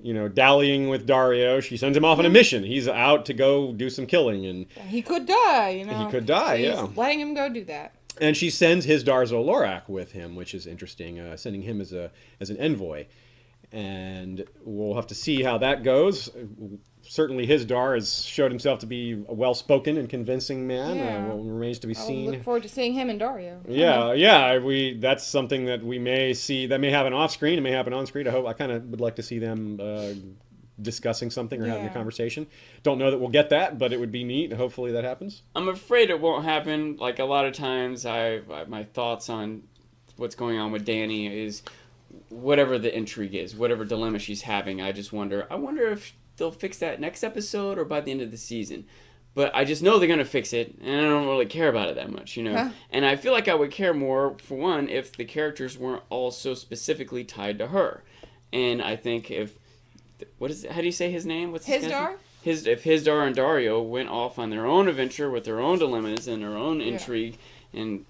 dallying with Dario, she sends him off on a mission. He's out to go do some killing, and he could die. He could die. She's letting him go do that. And she sends his Darzo Lorak with him, which is interesting. Sending him as an envoy. and we'll have to see how that goes. Certainly, Hisdar has showed himself to be a well-spoken and convincing man. Yeah. What remains to be seen. I look forward to seeing him and Dario. Yeah. That's something that we may see. That may happen off-screen. It may happen on-screen. I kind of would like to see them discussing something or having a conversation. Don't know that we'll get that, but it would be neat. Hopefully, that happens. I'm afraid it won't happen. Like a lot of times, my thoughts on what's going on with Dany is whatever the intrigue is, whatever dilemma she's having. I wonder if they'll fix that next episode or by the end of the season. But I just know they're going to fix it, and I don't really care about it that much, Huh? And I feel like I would care more, for one, if the characters weren't all so specifically tied to her. And I think how do you say his name? What's his Hisdar? If Hisdar and Dario went off on their own adventure with their own dilemmas and their own intrigue, and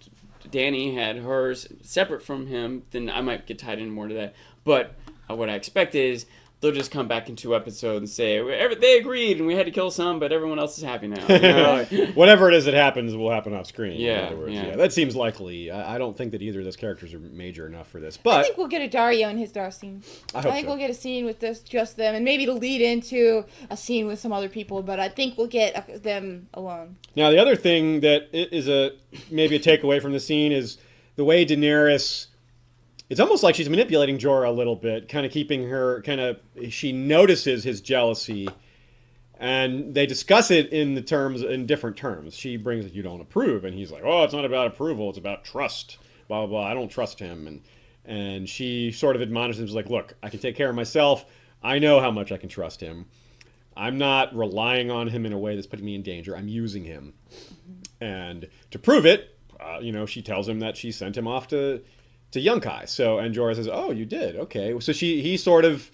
Dany had hers separate from him, then I might get tied in more to that. But what I expect is they'll just come back in 2 episodes and say, they agreed and we had to kill some, but everyone else is happy now. Whatever it is that happens will happen off screen. Yeah, in other words. yeah. That seems likely. I don't think that either of those characters are major enough for this. But I think we'll get a Dario and Hisdar scene. I hope think so. we'll get a scene with just them, and maybe to lead into a scene with some other people, but I think we'll get them alone. Now, the other thing that is maybe a takeaway from the scene is the way Daenerys... It's almost like she's manipulating Jorah a little bit, kind of keeping her, she notices his jealousy, and they discuss it in different terms. She brings it, you don't approve, and he's like, oh, it's not about approval, it's about trust, blah, blah, blah, I don't trust him, and she sort of admonishes him, like, look, I can take care of myself, I know how much I can trust him, I'm not relying on him in a way that's putting me in danger, I'm using him. And to prove it, she tells him that she sent him off to Yunkai. So, and Jorah says, oh, you did? Okay. So he sort of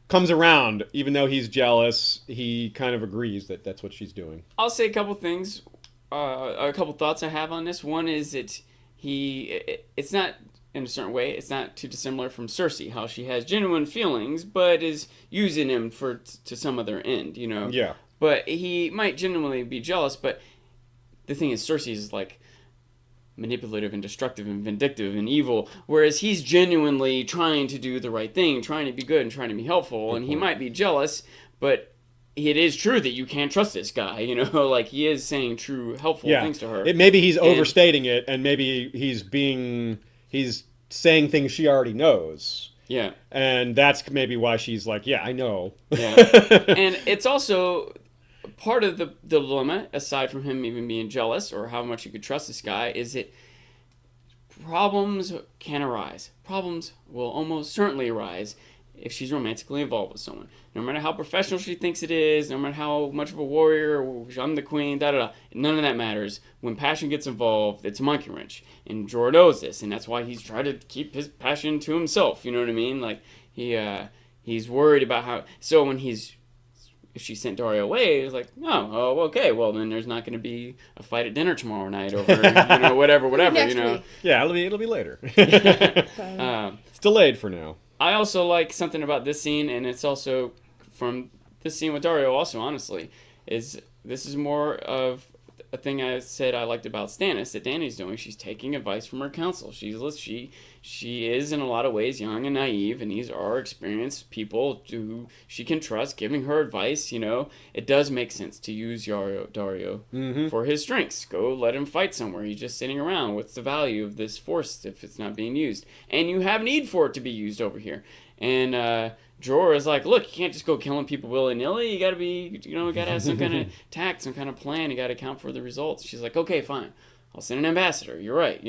comes around, even though he's jealous, he kind of agrees that that's what she's doing. I'll say a couple things, a couple thoughts I have on this. One is that it's not, in a certain way, it's not too dissimilar from Cersei, how she has genuine feelings, but is using him to some other end, Yeah. But he might genuinely be jealous, but the thing is, Cersei is like manipulative and destructive and vindictive and evil, whereas he's genuinely trying to do the right thing, trying to be good and trying to be helpful, and he might be jealous, but it is true that you can't trust this guy, like he is saying true helpful things to her. Maybe he's overstating it, and maybe he's saying things she already knows. Yeah. And that's maybe why she's like, yeah, I know. Yeah. And it's also part of the dilemma, aside from him even being jealous or how much you could trust this guy, is that problems can arise. Problems will almost certainly arise if she's romantically involved with someone. No matter how professional she thinks it is, no matter how much of a warrior, I'm the queen, none of that matters. When passion gets involved, it's a monkey wrench. And Jorah knows this, and that's why he's trying to keep his passion to himself, you know what I mean? Like, he's worried about how... So if she sent Dario away, it's like, oh, okay, well, then there's not going to be a fight at dinner tomorrow night over, whatever, Next week. Yeah, it'll be later. Um, It's delayed for now. I also like something about this scene, and it's also from this scene with Dario also, honestly, is this is more of a thing I said I liked about Stannis that Dany's doing. She's taking advice from her council. She is in a lot of ways young and naive, and these are experienced people who she can trust giving her advice. It does make sense to use Dario for his strengths. Go let him fight somewhere. He's just sitting around. What's the value of this force if it's not being used? And you have need for it to be used over here. And Jorah is like, look, you can't just go killing people willy-nilly. You gotta be, you gotta have some kind of tact, some kind of plan. You gotta account for the results. She's like, okay, fine. I'll send an ambassador. You're right.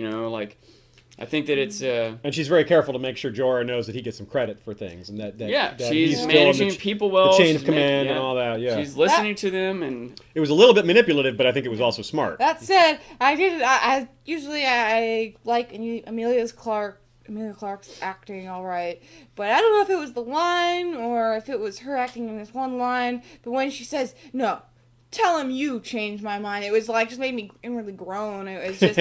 I think that it's... and she's very careful to make sure Jorah knows that he gets some credit for things. And that she's he's managing people well. The chain of command and all that, yeah. She's listening to them, and... It was a little bit manipulative, but I think it was also smart. That said, I usually like Emilia Clarke's acting all right, but I don't know if it was the line or if it was her acting in this one line, but when she says, no, tell him you changed my mind, it was like, just made me inwardly groan. It was just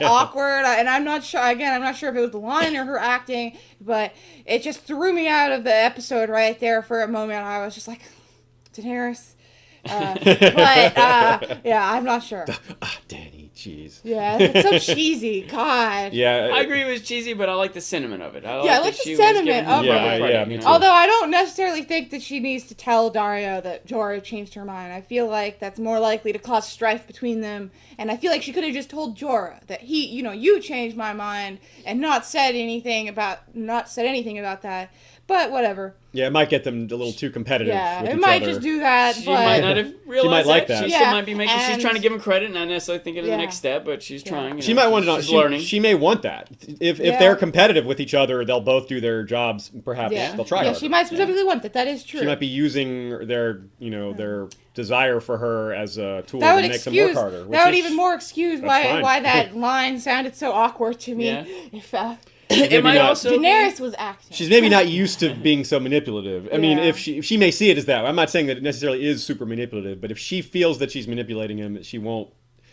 awkward, and I'm not sure if it was the line or her acting, but it just threw me out of the episode right there for a moment. I was just like, Daenerys. Yeah, I'm not sure. Dany Jeez. Yeah, it's so cheesy. God. Yeah. I agree it was cheesy, but I like the sentiment of it. I that like the she was sentiment giving of him it. proper credit, me you too. know? Although I don't necessarily think that she needs to tell Dario that Jorah changed her mind. I feel like that's more likely to cause strife between them. And I feel like she could have just told Jorah that you changed my mind and not said anything about that. But whatever. Yeah, it might get them a little too competitive Yeah, with it each might other. just do that. She but might not have realized might like that. She Yeah, still might be making. She's and- trying to give him credit, not necessarily thinking of Yeah. the next step, but she's trying. You She know, might want to know. she's learning. She may want that. If they're competitive with each other, they'll both do their jobs. Perhaps they'll try harder. She might specifically want that. That is true. She might be using their desire for her as a tool That to would make them work harder. That would even more excuse fine. why that line sounded so awkward to me. Yeah. If It might also Daenerys was acting. She's maybe not used to being so manipulative. I mean, Yeah. if she may see it as that. I'm not saying that it necessarily is super manipulative, but if she feels that she's manipulating him, she won't.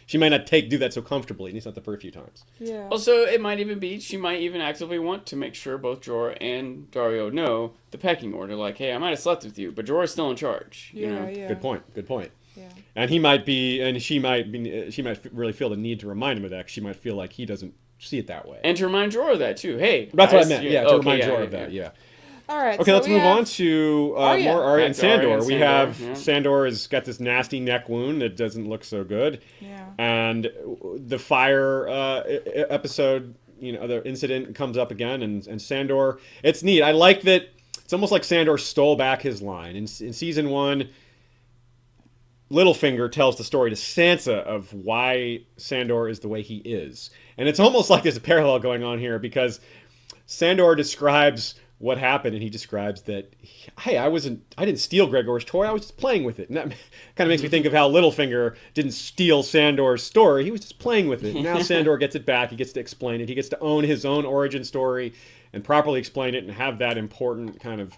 She might not do that so comfortably, at least not the first few times. Yeah. Also, it might even be she might even actively want to make sure both Jorah and Dario know the pecking order. Like, hey, I might have slept with you, but Jorah's still in charge. You know? Yeah. Good point. Yeah. And she might really feel the need to remind him of that. 'Cause she might feel like he doesn't see it that way. And to remind Jorah of that too. Hey, That's what I guys, meant. you- Yeah, to okay, remind Jorah of that. Yeah. All right. Okay, so let's we move have- on to Arya. more Arya Back and to Arya Sandor. and We Sandor, have yeah. Sandor has got this nasty neck wound that doesn't look so good. Yeah. And the fire episode, the incident comes up again, and Sandor. It's neat. I like that. It's almost like Sandor stole back his line in season 1. Littlefinger tells the story to Sansa of why Sandor is the way he is. And it's almost like there's a parallel going on here because Sandor describes what happened, and he describes that, hey, I didn't steal Gregor's toy, I was just playing with it. And that kind of makes me think of how Littlefinger didn't steal Sandor's story, he was just playing with it. And now Sandor gets it back, he gets to explain it, he gets to own his own origin story and properly explain it and have that important kind of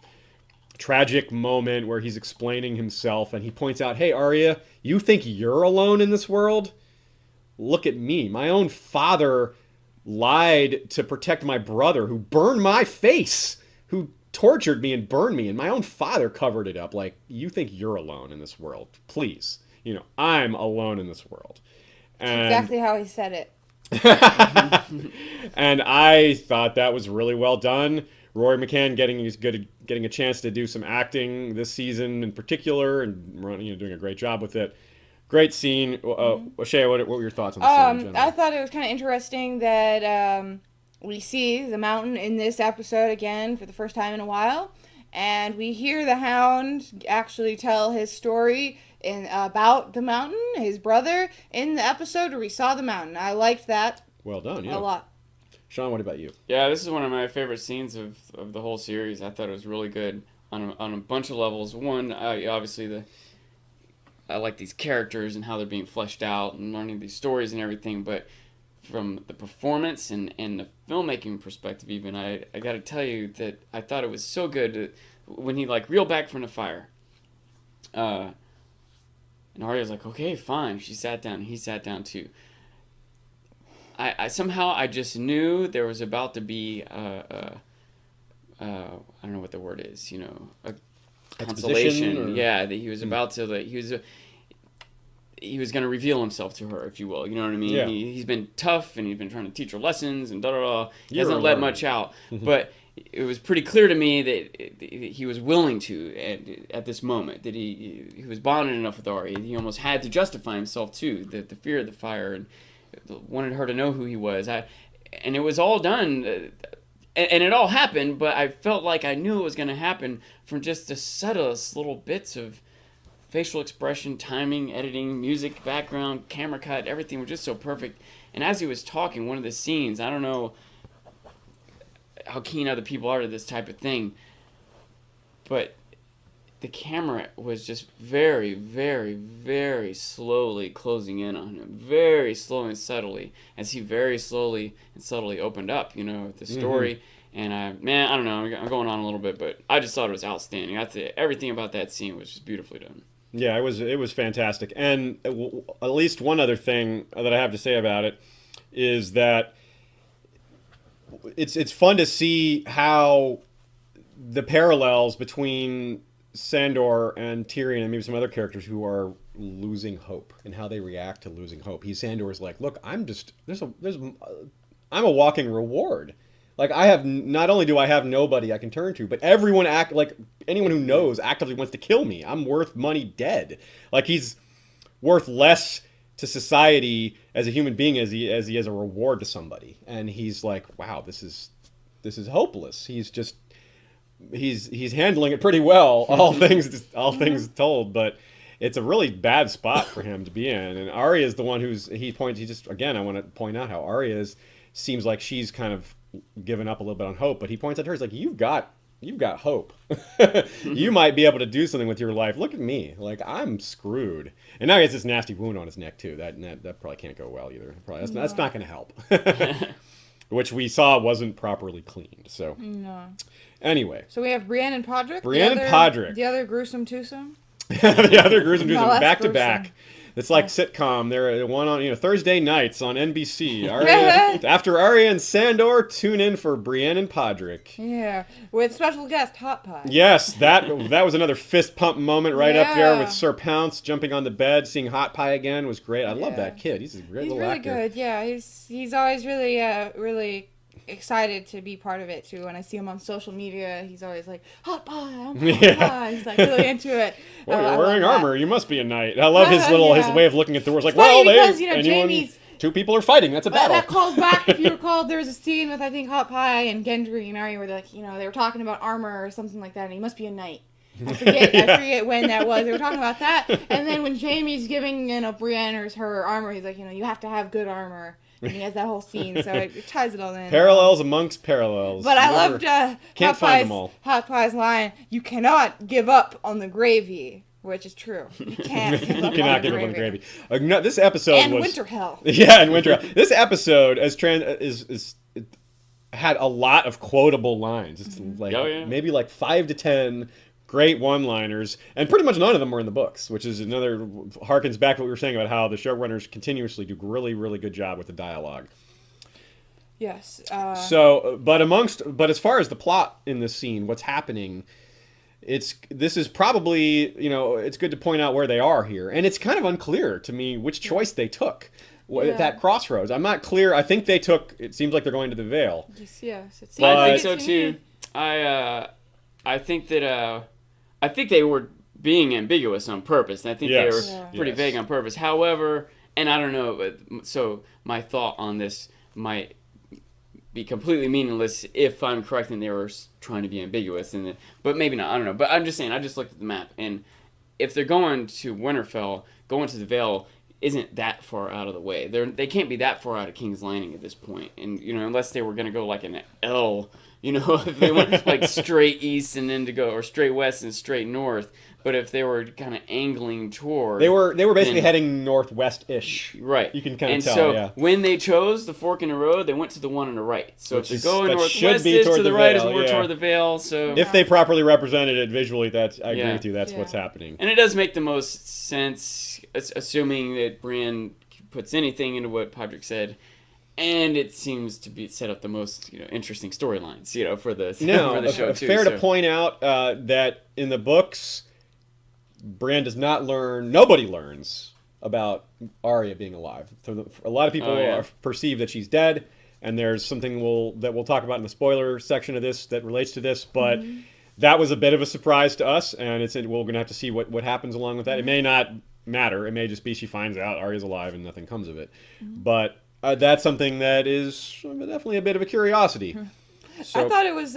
tragic moment where he's explaining himself, and he points out, hey, Arya, you think you're alone in this world? Look at me. My own father lied to protect my brother, who burned my face, who tortured me and burned me, and my own father covered it up. Like, you think you're alone in this world? Please. I'm alone in this world. And Exactly how he said it. and I thought that was really well done. Rory McCann getting a chance to do some acting this season in particular, and doing a great job with it. Great scene. Shea, what were your thoughts on the scene in general? I thought it was kind of interesting that we see the Mountain in this episode again for the first time in a while, and we hear the Hound actually tell his story about the Mountain, his brother, in the episode where we saw the Mountain. I liked that Well done, yeah. a lot. Sean, what about you? Yeah, this is one of my favorite scenes of the whole series. I thought it was really good on a bunch of levels. One, obviously I like these characters and how they're being fleshed out and learning these stories and everything, but from the performance and the filmmaking perspective even, I got to tell you that I thought it was so good when he reeled back from the fire. And Arya's like, okay, fine. She sat down. He sat down too. I somehow I just knew there was about to be I don't know what the word is, a consolation. Yeah, that he was about to he was going to reveal himself to her, if you will. You know what I mean? Yeah. He's been tough and he's been trying to teach her lessons and He You're hasn't let alone. much out, but it was pretty clear to me that he was willing to at this moment, that he was bonded enough with Arya. He almost had to justify himself too, the fear of the fire, and wanted her to know who he was. And it was all done, and it all happened, but I felt like I knew it was going to happen from just the subtlest little bits of facial expression, timing, editing, music, background, camera cut, everything was just so perfect. And as he was talking, one of the scenes, I don't know how keen other people are to this type of thing, but the camera was just very, very, very slowly closing in on him, very slowly and subtly, as he very slowly and subtly opened up, the story. And I don't know, I'm going on a little bit, but I just thought it was outstanding. I thought everything about that scene was just beautifully done. Yeah, it was fantastic. And at least one other thing that I have to say about it is that it's fun to see how the parallels between Sandor and Tyrion and maybe some other characters who are losing hope and how they react to losing hope. Sandor's like, look, I'm a walking reward. Like, not only do I have nobody I can turn to, but anyone who knows actively wants to kill me. I'm worth money dead. Like, he's worth less to society as a human being as he is a reward to somebody. And he's like, wow, this is hopeless. He's handling it pretty well, all things told, but it's a really bad spot for him to be in. And Arya is the one I want to point out how Arya seems like she's kind of given up a little bit on hope, but he points at her, he's like, you've got hope. You might be able to do something with your life. Look at me. Like, I'm screwed. And now he has this nasty wound on his neck too. That probably can't go well either. That's not going to help. Which we saw wasn't properly cleaned. So No. Anyway. So we have Brienne and Podrick. The other gruesome twosome. The other gruesome twosome, No, back to gruesome. back. It's like sitcom. They're one on Thursday nights on NBC. After Arya and Sandor, tune in for Brienne and Podrick. Yeah, with special guest Hot Pie. Yes, that was another fist pump moment right up there with Yeah. Sir Pounce jumping on the bed, seeing Hot Pie again was great. I love that kid. He's a great He's little really actor. good. Yeah, he's always really excited to be part of it too. When I see him on social media, he's always like, Hot Pie, I'm Hot Pie. He's like really into it. Well, I you're wearing love that. armor. You must be a knight. I love his Yeah. way of looking at the world. Like, funny well, because, Jaime's... two people are fighting. That's a battle. That calls back, if you recall, there was a scene with, I think, Hot Pie and Gendry and Arya where they're like, they were talking about armor or something like that, and he must be a knight. I forget when that was. They were talking about that. And then when Jaime's giving, Brienne her armor, he's like, you have to have good armor. And he has that whole scene, so it ties it all in. Parallels amongst parallels. But I loved can't find them all. Hot Pie's line, you cannot give up on the gravy, which is true. You can't give up, You cannot give up on the gravy. No, this episode and was... Winterhell. Yeah, and Winterhell. This episode had a lot of quotable lines. It's like maybe like 5 to 10 great one-liners, and pretty much none of them were in the books, which is harkens back to what we were saying about how the showrunners continuously do really, really good job with the dialogue. Yes. But as far as the plot in this scene, what's happening, this is probably, it's good to point out where they are here, and it's kind of unclear to me which choice they took at that crossroads. I'm not clear. I think it seems like they're going to the Vale. Yes. I think so too. I think that I think they were being ambiguous on purpose. I think they were pretty vague on purpose. However, and I don't know, so my thought on this might be completely meaningless if I'm correct and they were trying to be ambiguous. But maybe not. I don't know. But I'm just saying, I just looked at the map, and if they're going to Winterfell, going to the Vale isn't that far out of the way. They can't be that far out of King's Landing at this point. And, unless they were going to go like an L, if they went like straight east and then or straight west and straight north. But if they were kind of angling toward... They were basically heading northwest-ish. Right. You can kind of tell, so when they chose the fork in the road, they went to the one on the right. So if they're going northwest, to the right is more toward the Vale. So if they properly represented it visually, I agree with you. That's what's happening. And it does make the most sense, assuming that Brienne puts anything into what Podrick said. And it seems to be set up the most interesting storylines, for the show too. Fair to point out that in the books, Brienne does not learn. Nobody learns about Arya being alive. So a lot of people perceive that she's dead, and there's something that we'll talk about in the spoiler section of this that relates to this. But that was a bit of a surprise to us, and we're going to have to see what happens along with that. It may not matter. It may just be she finds out Arya's alive and nothing comes of it. But that's something that is definitely a bit of a curiosity. So, I thought it was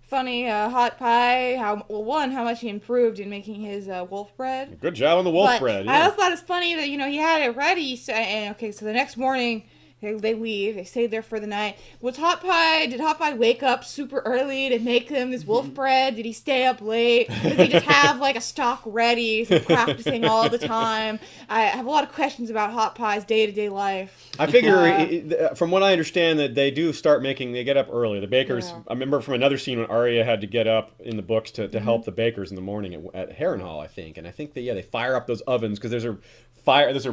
funny, Hot Pie, how much he improved in making his wolf bread. Good job on the wolf bread. Yeah. I also thought it's funny that, he had it ready, so the next morning, they leave, they stay there for the night. Did Hot Pie wake up super early to make them this wolf bread? Did he stay up late? Does he just have like a stock ready, so practicing all the time? I have a lot of questions about Hot Pie's day-to-day life. I figure, from what I understand, that they do they get up early. The bakers, I remember from another scene when Arya had to get up in the books to help the bakers in the morning at Harrenhal, I think. And I think they fire up those ovens because those are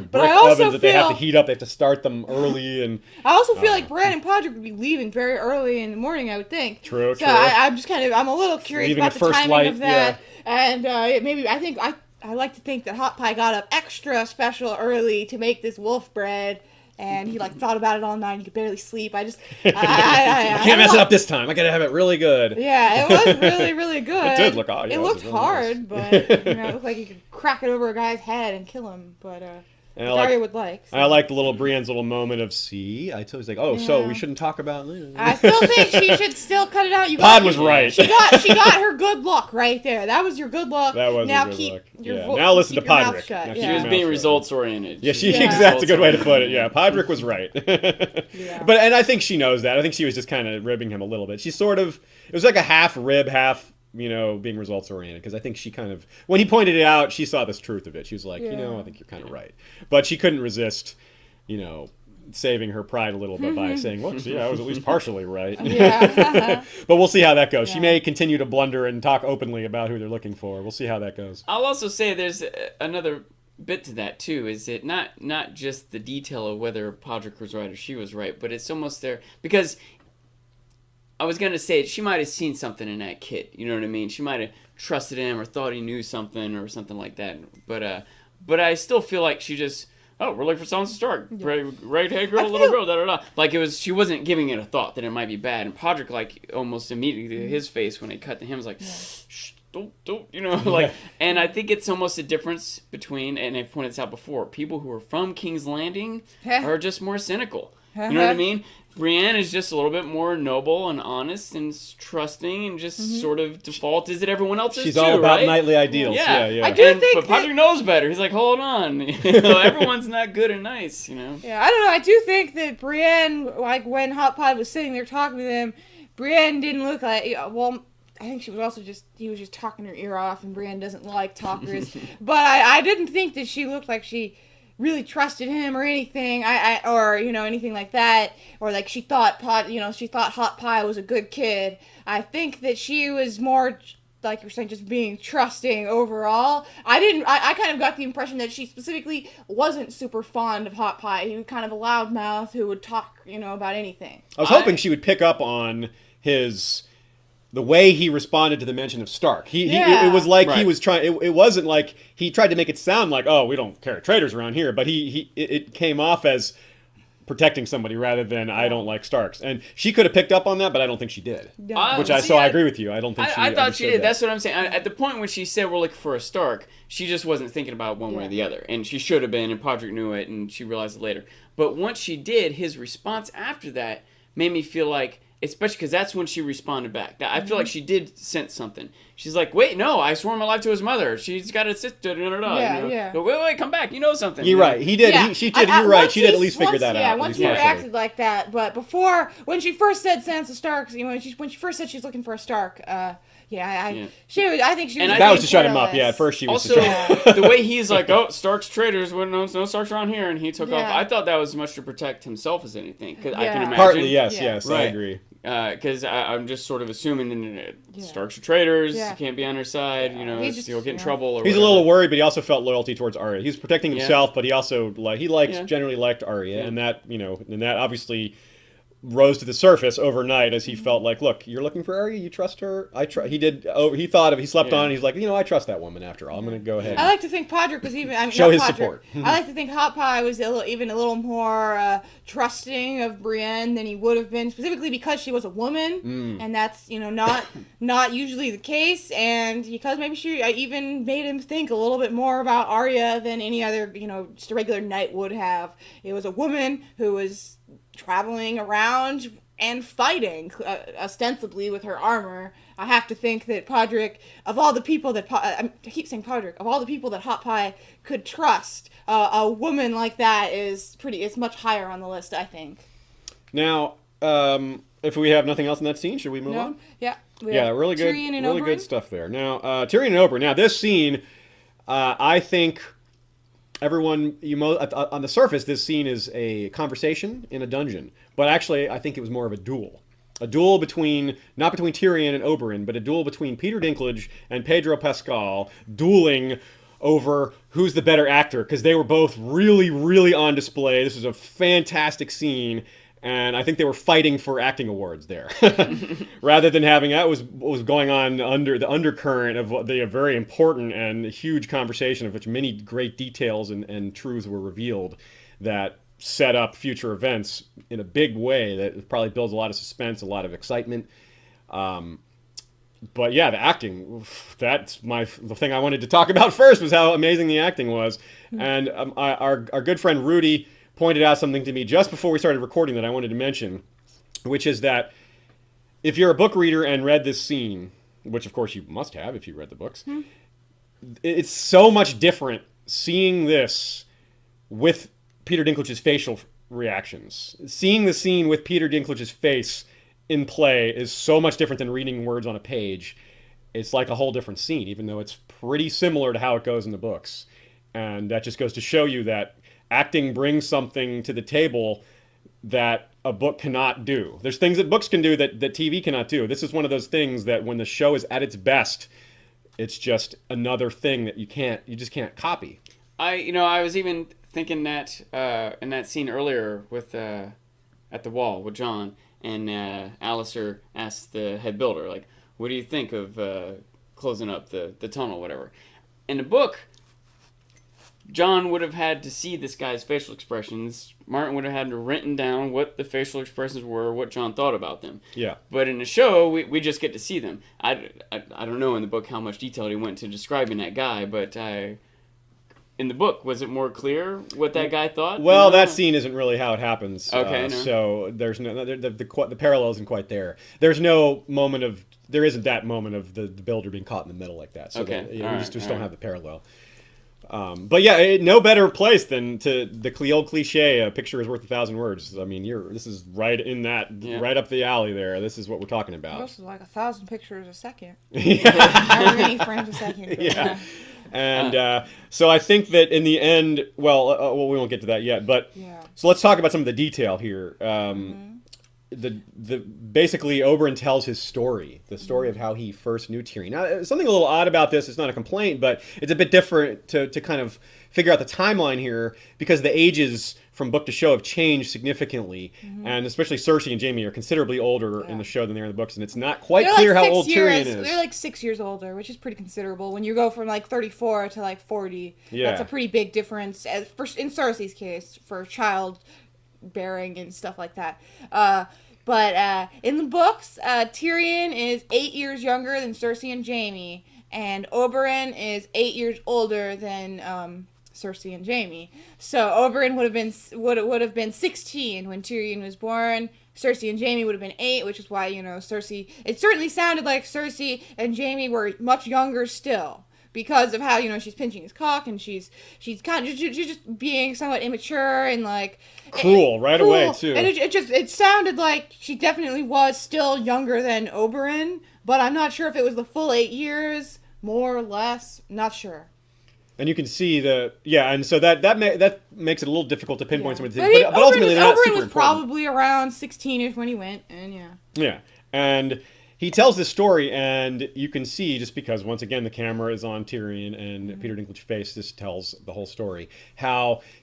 brick ovens that they have to heat up. They have to start them early, and I also feel like Brad and Podrick would be leaving very early in the morning, I would think. True. I'm a little curious Leaving about the the first timing light, of that. And maybe I like to think that Hot Pie got up extra special early to make this wolf bread. And he thought about it all night. And he could barely sleep. I can't mess it up this time. I gotta have it really good. Yeah, it was really, really good. It did look odd. It looked really hard, nice. but it looked like you could crack it over a guy's head and kill him. But Daria would like. So. I like the little Brienne's little moment of he's like, so we shouldn't talk about this. I still think she should still cut it out. Pod was right. She got her good luck right there. That was your good luck. That was now your good keep luck. Now listen to Podrick. She was being results oriented. Yeah, that's a good way to put it. Yeah, Podrick was right. And I think she knows that. I think she was just kind of ribbing him a little bit. She sort of, it was like a half rib, half being results oriented, because I think she kind of, when he pointed it out, she saw this truth of it. She was like, I think you're kind of right. But she couldn't resist, saving her pride a little bit by saying, look, see, I was at least partially right. Yeah. But we'll see how that goes. She may continue to blunder and talk openly about who they're looking for. We'll see how that goes. I'll also say there's another bit to that too, is it not just the detail of whether Podrick was right or she was right, but it's almost there, because I was going to say, she might have seen something in that kid. You know what I mean? She might have trusted him or thought he knew something or something like that. But I still feel like she just, we're looking for Sansa Stark. Right-head girl, little girl, da-da-da. Like, she wasn't giving it a thought that it might be bad. And Podrick, almost immediately, his face when it cut to him was like, shh, don't, and I think it's almost a difference between, and I've pointed this out before, people who are from King's Landing are just more cynical. You know what I mean? Brienne is just a little bit more noble and honest and trusting and just sort of default is that everyone else is too, She's all about right? knightly ideals. Yeah. I do think but Podrick knows better. He's like, hold on. Everyone's not good and nice, Yeah, I don't know. I do think that Brienne, when Hot Pie was sitting there talking to them, Brienne didn't look like, I think she was also he was just talking her ear off, and Brienne doesn't like talkers. But I didn't think that she looked like she really trusted him or anything, or anything like that, or like she thought Hot Pie was a good kid. I think that she was more, like you were saying, just being trusting overall. I kind of got the impression that she specifically wasn't super fond of Hot Pie. He was kind of a loudmouth who would talk, about anything. I was hoping she would pick up on the way he responded to the mention of Stark. It was like he was trying. It wasn't like he tried to make it sound like, we don't carry traitors around here. But it came off as protecting somebody rather than I don't like Starks. And she could have picked up on that, but I don't think she did. Yeah. I agree with you. I don't think she. I thought she did. That. That's what I'm saying. At the point when she said we're looking for a Stark, she just wasn't thinking about one way or the other, and she should have been. And Podrick knew it, and she realized it later. But once she did, his response after that made me feel like. Especially because that's when she responded back. I feel like she did sense something. She's like, wait, no, I swore my life to his mother. She's got a sister. Yeah. But wait, come back. You know something. You're right. He did. Yeah. She did. You're right. She did at least figure that out. Yeah, once he reacted like that. But before, when she first said Sansa Stark, when she first said she's looking for a Stark, I think she was. That was to shut him up. Yeah, at first she was. Also, the way he's like, Stark's traitors. No Starks around here, and he took off. I thought that was as much to protect himself as anything. Because I can imagine. Partly, yes, right. I agree. Because I'm just sort of assuming Starks are traitors. You can't be on her side. He'll get in trouble. Or he's whatever. a little worried, but he also felt loyalty towards Arya. He's protecting himself, but he also generally liked Arya, and that obviously rose to the surface overnight as he felt like, look, you're looking for Arya, you trust her. He did. Oh, he slept on. He's like, I trust that woman. After all, I'm going to go ahead. I like to think Podrick was even. Show his support. I like to think Hot Pie was even a little more trusting of Brienne than he would have been, specifically because she was a woman, and that's not usually the case, and because maybe she even made him think a little bit more about Arya than any other just a regular knight would have. It was a woman who was traveling around and fighting ostensibly with her armor. I have to think that Podrick, of all the people that I keep saying Podrick, of all the people that Hot Pie could trust, a woman like that is much higher on the list, I think. Now, if we have nothing else in that scene, should we move on? Yeah. Really good. Tyrion and really Oberyn. good stuff there. Now, Tyrion and Oberyn. Now, this scene, I think. Everyone, on the surface, this scene is a conversation in a dungeon, but actually, I think it was more of a duel. A duel not between Tyrion and Oberyn, but a duel between Peter Dinklage and Pedro Pascal, dueling over who's the better actor, because they were both really, really on display. This is a fantastic scene, And I think they were fighting for acting awards there, rather than having that was what was going on under the undercurrent of the very important and huge conversation of which many great details and truths were revealed that set up future events in a big way that probably builds a lot of suspense, a lot of excitement. But yeah, the acting, that's the thing I wanted to talk about first was how amazing the acting was. And our good friend Rudy pointed out something to me just before we started recording that I wanted to mention, which is that if you're a book reader and read this scene, which of course you must have if you read the books, it's so much different seeing this with Peter Dinklage's facial reactions. Seeing the scene with Peter Dinklage's face in play is so much different than reading words on a page. It's like a whole different scene, even though it's pretty similar to how it goes in the books. And that just goes to show you that acting brings something to the table that a book cannot do. There's things that books can do that TV cannot do. This is one of those things that when the show is at its best, it's just another thing that you just can't copy. I was even thinking that in that scene earlier with at the wall with John, and Alistair asked the head builder, like, what do you think of closing up the tunnel, whatever. In the book, John would have had to see this guy's facial expressions. Martin would have had to written down what the facial expressions were, what John thought about them. Yeah. But in the show, we just get to see them. I don't know in the book how much detail he went to describing that guy, but in the book, was it more clear what that guy thought? Well, that scene isn't really how it happens. Okay, no. So there's the parallel isn't quite there. There isn't that moment of the builder being caught in the middle like that. So okay. we just don't have the parallel. But yeah, no better place than to the old cliche, a picture is worth 1,000 words. I mean, this is right in that, right up the alley there. This is what we're talking about. This is like 1,000 pictures a second. Yeah. However many frames a second. Yeah. And so I think that in the end, well, we won't get to that yet, but so let's talk about some of the detail here. Basically Oberyn tells his story, the story of how he first knew Tyrion. Now, something a little odd about this, it's not a complaint, but it's a bit different to kind of figure out the timeline here, because the ages from book to show have changed significantly, and especially Cersei and Jaime are considerably older in the show than they are in the books, and it's not quite clear how old Tyrion is. They're like 6 years older, which is pretty considerable. When you go from like 34 to like 40, that's a pretty big difference, in Cersei's case, for childbearing and stuff like that. But in the books, Tyrion is 8 years younger than Cersei and Jaime, and Oberyn is 8 years older than Cersei and Jaime. So Oberyn would have been 16 when Tyrion was born. Cersei and Jaime would have been 8, which is why, Cersei. It certainly sounded like Cersei and Jaime were much younger still, because of how, she's pinching his cock, and she's kind of she's just being somewhat immature and like cruel away too. And it sounded like she definitely was still younger than Oberyn, but I'm not sure if it was the full 8 years, more or less, not sure. And you can see and so that makes it a little difficult to pinpoint some of the things, but Oberyn ultimately they're not super was important. probably around 16ish when he went, and yeah, and he tells this story, and you can see, just because, once again, the camera is on Tyrion and Peter Dinklage's face, this tells the whole story.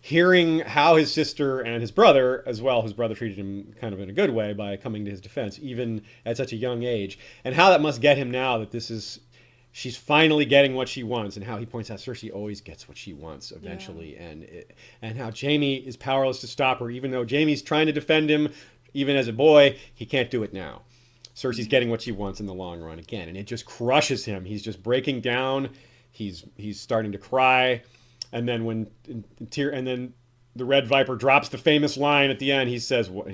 Hearing how his sister and his brother, as well, his brother treated him kind of in a good way by coming to his defense, even at such a young age, and how that must get him now that she's finally getting what she wants, and how he points out Cersei always gets what she wants eventually, and how Jaime is powerless to stop her, even though Jaime's trying to defend him, even as a boy, he can't do it now. Cersei's getting what she wants in the long run again, and it just crushes him. He's just breaking down. He's starting to cry, and then then the Red Viper drops the famous line at the end. He says, "What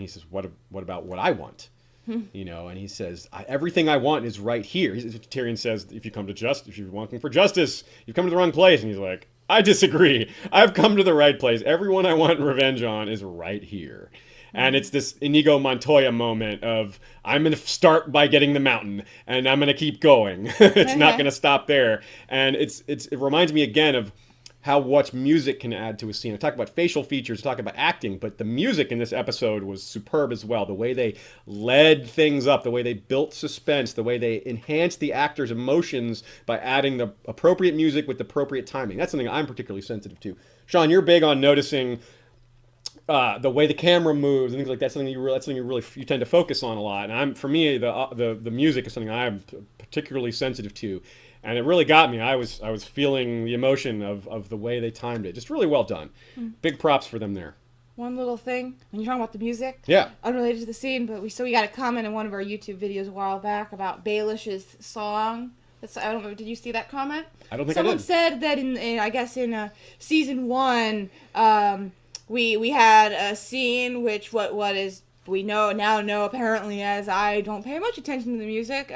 about what I want?" And he says, "Everything I want is right here." Tyrion says, "If you're looking for justice, you've come to the wrong place." And he's like, "I disagree. I've come to the right place. Everyone I want revenge on is right here." And it's this Inigo Montoya moment of, I'm going to start by getting the mountain, and I'm going to keep going. It's not going to stop there. And it reminds me again of how much music can add to a scene. I talk about facial features, I talk about acting, but the music in this episode was superb as well. The way they led things up, the way they built suspense, the way they enhanced the actors' emotions by adding the appropriate music with the appropriate timing. That's something I'm particularly sensitive to. Sean, you're big on noticing the way the camera moves and things like that. That's something you tend to focus on a lot. And for me, the music is something I'm particularly sensitive to, and it really got me. I was feeling the emotion of the way they timed it. Just really well done. Big props for them there. One little thing, when you're talking about the music, Yeah. unrelated to the scene, but we got a comment in one of our YouTube videos a while back about Baelish's song. I don't know. Did you see that comment? I don't think Someone I did. said that in season 1, we had a scene which we now know apparently, as I don't pay much attention to the music,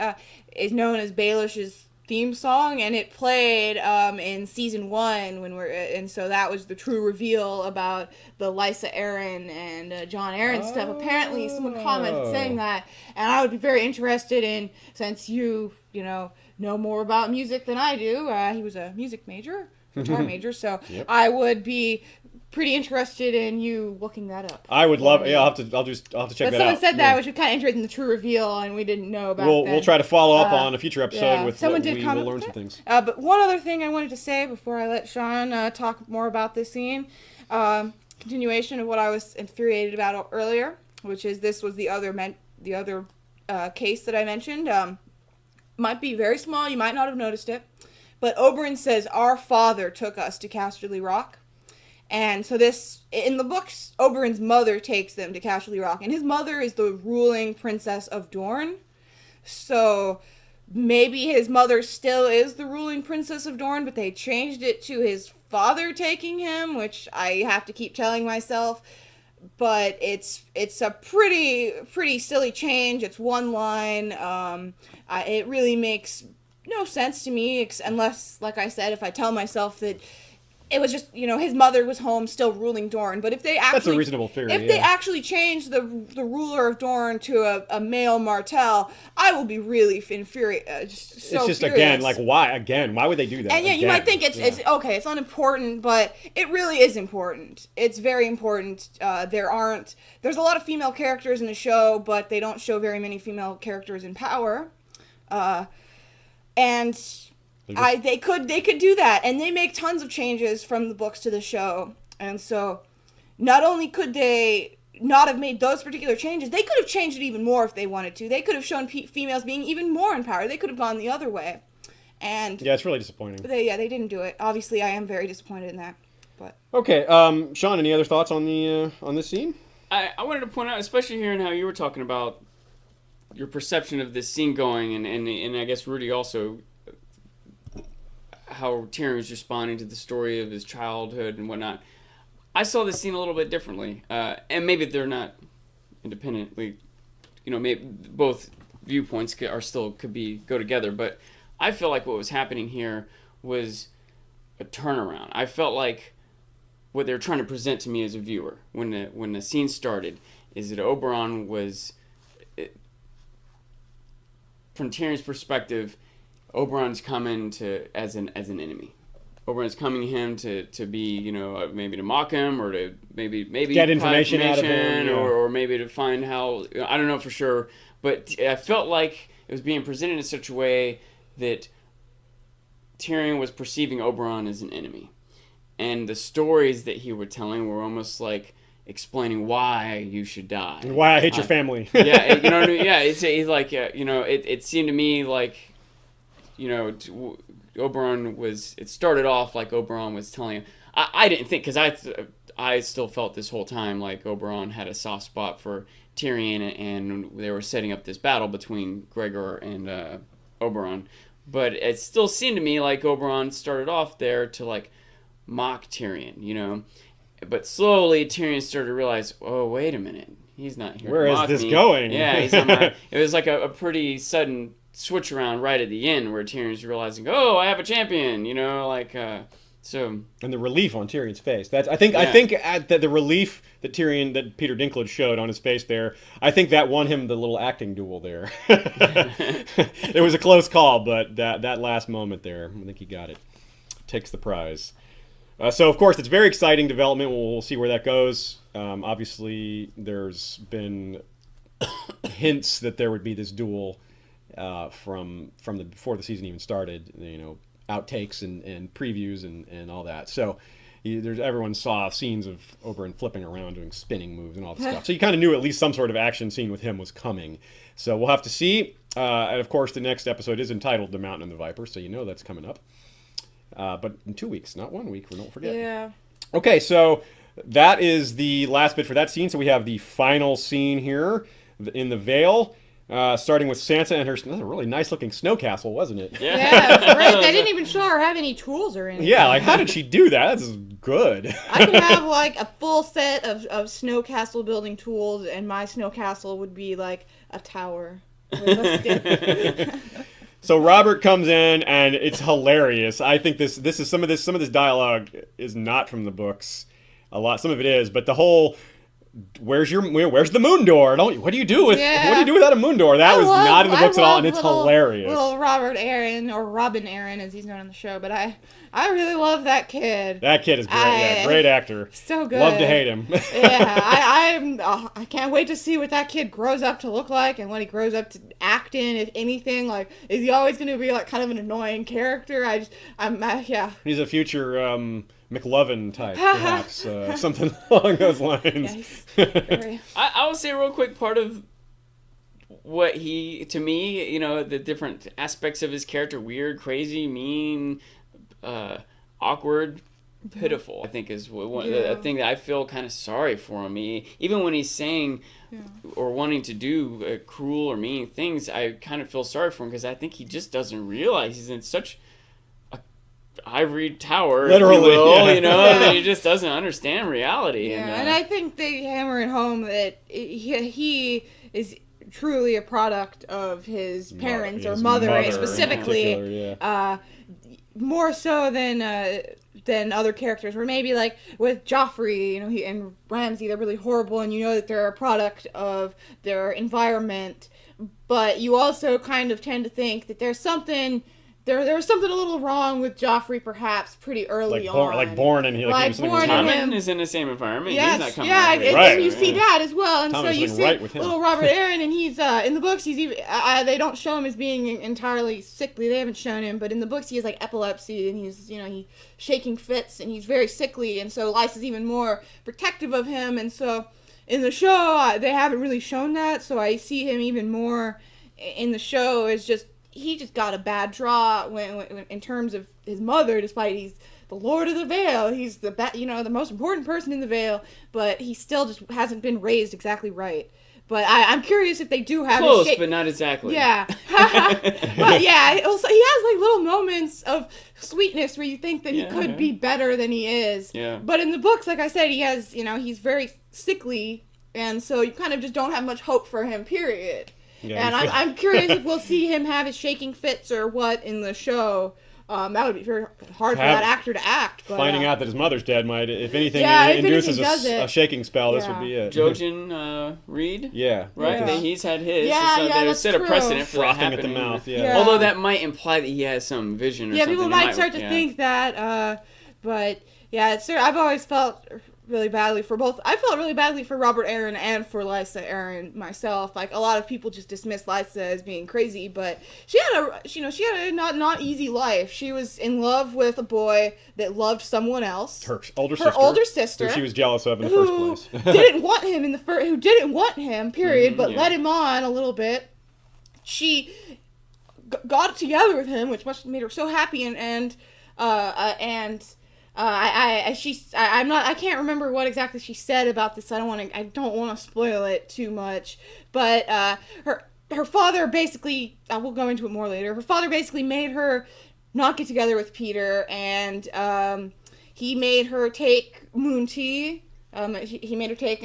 is known as Baelish's theme song, and it played in season 1 and so that was the true reveal about the Lysa Arryn and John Arryn stuff. Apparently, someone commented saying that, and I would be very interested in, since you know more about music than I do. He was a music major, guitar major, so Yep. I would be pretty interested in you looking that up. I would love. Yeah, I'll have to check But that out. someone said that, Yeah. which was kind of interesting, the true reveal, and we didn't know about We'll try to follow up on a future episode yeah. with Someone what did we comment will learn with some it. things. But one other thing I wanted to say before I let Sean talk more about this scene, continuation of what I was infuriated about earlier, which is this was the other case that I mentioned. Might be very small, you might not have noticed it, but Oberyn says, "Our father took us to Casterly Rock." And so in the books, Oberyn's mother takes them to Casterly Rock, and his mother is the ruling princess of Dorne. So maybe his mother still is the ruling princess of Dorne, but they changed it to his father taking him, which I have to keep telling myself. But it's a pretty silly change. It's one line. It really makes no sense to me, unless, like I said, if I tell myself that it was just, his mother was home still ruling Dorne. But if they actually... That's a reasonable theory, If they actually change the ruler of Dorne to a male Martell, I will be really infuriated. It's just, again, like, why? Again, why would they do that? And yeah, you might think it's okay, it's unimportant, but it really is important. It's very important. There's a lot of female characters in the show, but they don't show very many female characters in power. And... They could do that, and they make tons of changes from the books to the show, and so not only could they not have made those particular changes, they could have changed it even more if they wanted to. They could have shown females being even more in power. They could have gone the other way, and yeah, it's really disappointing. They didn't do it. Obviously, I am very disappointed in that. But okay, Sean, any other thoughts on this scene? I wanted to point out, especially hearing how you were talking about your perception of this scene going, and I guess Rudy also, how Tyrion was responding to the story of his childhood and whatnot. I saw this scene a little bit differently, and maybe they're not independently, maybe both viewpoints could go together. But I feel like what was happening here was a turnaround. I felt like what they were trying to present to me as a viewer when the scene started is that Oberyn was, from Tyrion's perspective, Oberyn's coming as an enemy. Oberyn's coming to him to be, maybe to mock him or to maybe get information out of him, yeah. or maybe to find how, I don't know for sure, but I felt like it was being presented in such a way that Tyrion was perceiving Oberyn as an enemy, and the stories that he was telling were almost like explaining why you should die, and why I hate your family. Yeah, what I mean? Yeah, it's like it seemed to me like, Oberyn was. It started off like Oberyn was telling him. I didn't think, because I still felt this whole time like Oberyn had a soft spot for Tyrion, and they were setting up this battle between Gregor and Oberyn. But it still seemed to me like Oberyn started off there to like mock Tyrion, But slowly Tyrion started to realize, oh, wait a minute, he's not here. Where to is mock this me. going? Yeah, he's not it was like a pretty sudden switch around right at the end where Tyrion's realizing, oh, I have a champion, so. And the relief on Tyrion's face. I think at the relief that Peter Dinklage showed on his face there, I think that won him the little acting duel there. It was a close call, but that last moment there, I think he got it. Takes the prize. So, of course, it's very exciting development. We'll see where that goes. Obviously, there's been hints that there would be this duel from before the season even started, outtakes and previews and all that. So everyone saw scenes of Oberyn flipping around doing spinning moves and all this stuff. So you kind of knew at least some sort of action scene with him was coming. So we'll have to see. And of course, the next episode is entitled The Mountain and the Viper, so you know that's coming up. But in 2 weeks, not 1 week, don't forget. Yeah. Okay, so that is the last bit for that scene. So we have the final scene here in the Vale. Starting with Sansa and her... That's a really nice-looking snow castle, wasn't it? Yeah, it was great. They didn't even show her have any tools or anything. Yeah, like, how did she do that? That's good. I could have, like, a full set of snow castle building tools, and my snow castle would be, like, a tower. So Robert comes in, and it's hilarious. I think this is some of this dialogue is not from the books. Some of it is, but the whole... Where's the moon door? What do you do without a moon door? That was not in the books at all, and it's hilarious. Little Robert Aaron, or Robin Aaron as he's known on the show, but I really love that kid. That kid is great. Great actor. So good. Love to hate him. Yeah, I can't wait to see what that kid grows up to look like, and when he grows up to act in, if anything. Like, is he always going to be like kind of an annoying character? Yeah. He's a future McLovin type, perhaps, something along those lines. Yeah, I will say real quick, part of what to me, the different aspects of his character, weird, crazy, mean, awkward, pitiful, I think is a thing that I feel kind of sorry for him. Even when he's saying or wanting to do cruel or mean things, I kind of feel sorry for him because I think he just doesn't realize he's in such ivory tower, literally, that he just doesn't understand reality. Yeah, and I think they hammer it home that he is truly a product of his parents or mother specifically, more so than other characters. Where maybe like with Joffrey, he and Ramsay, they're really horrible, and that they're a product of their environment. But you also kind of tend to think that there's something. There was something a little wrong with Joffrey, perhaps, pretty early on. Like born and he Tommen is in the same environment. Yes, he's not coming and you see that as well. And Tommen's so you see little Robert Aaron, and he's in the books. He's even they don't show him as being entirely sickly. They haven't shown him, but in the books he has like epilepsy, and he's he's shaking fits, and he's very sickly. And so Lysa's even more protective of him. And so in the show they haven't really shown that. So I see him even more in the show as he just got a bad draw when in terms of his mother, despite he's the Lord of the Vale. He's the most important person in the Vale, but he still just hasn't been raised exactly right. But I'm curious if they do have close, but not exactly. Yeah. But yeah, also, he has like little moments of sweetness where you think that he could be better than he is. Yeah. But in the books, like I said, he has, he's very sickly, and so you kind of just don't have much hope for him, period. Yeah, and I'm curious if we'll see him have his shaking fits or what in the show. That would be very hard for that actor to act. But, finding out that his mother's dead might, if anything, induces a shaking spell. This would be it. Jojen Reed? Yeah. Right? Yeah. He's had his. That's set a precedent for that happening. Frothing at the mouth, yeah. Although that might imply that he has some vision or something. Yeah, people might start to think that. But, yeah, I've always felt really badly for both. I felt really badly for Robert Aaron and for Lysa Aaron myself. Like, a lot of people just dismiss Lysa as being crazy, but she had a not easy life. She was in love with a boy that loved someone else. Her older sister. Who she was jealous of in the first place. didn't want him who didn't want him, period, but led him on a little bit. She got together with him, which must have made her so happy, I can't remember what exactly she said about this. I don't want to spoil it too much, but her father basically, I will go into it more later. Her father basically made her not get together with Peter, and he made her take moon tea. He made her take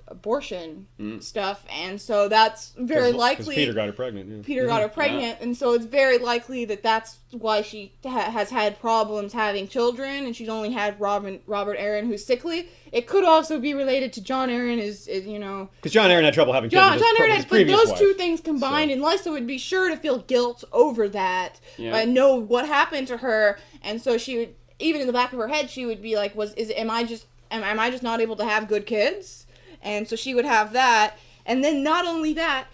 abortion stuff, and so that's very likely. Because Peter got her pregnant. Yeah. Peter got her pregnant, and so it's very likely that that's why she has had problems having children, and she's only had Robert Aaron, who's sickly. It could also be related to John Aaron, because John Aaron had trouble having kids. John Aaron had, but those two things combined, so. And Lysa would be sure to feel guilt over that, and know what happened to her, and so she would, even in the back of her head, she would be like, am I just not able to have good kids? And so she would have that. And then not only that,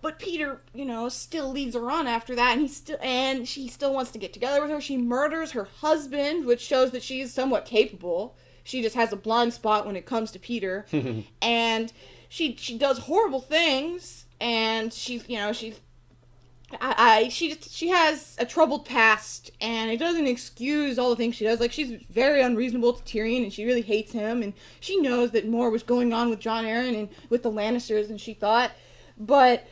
But Peter, still leads her on after that, and she still wants to get together with her. She murders her husband, which shows that she is somewhat capable. She just has a blind spot when it comes to Peter. And she does horrible things, and she has a troubled past, and it doesn't excuse all the things she does. Like, she's very unreasonable to Tyrion, and she really hates him, and she knows that more was going on with Jon Arryn and with the Lannisters than she thought. But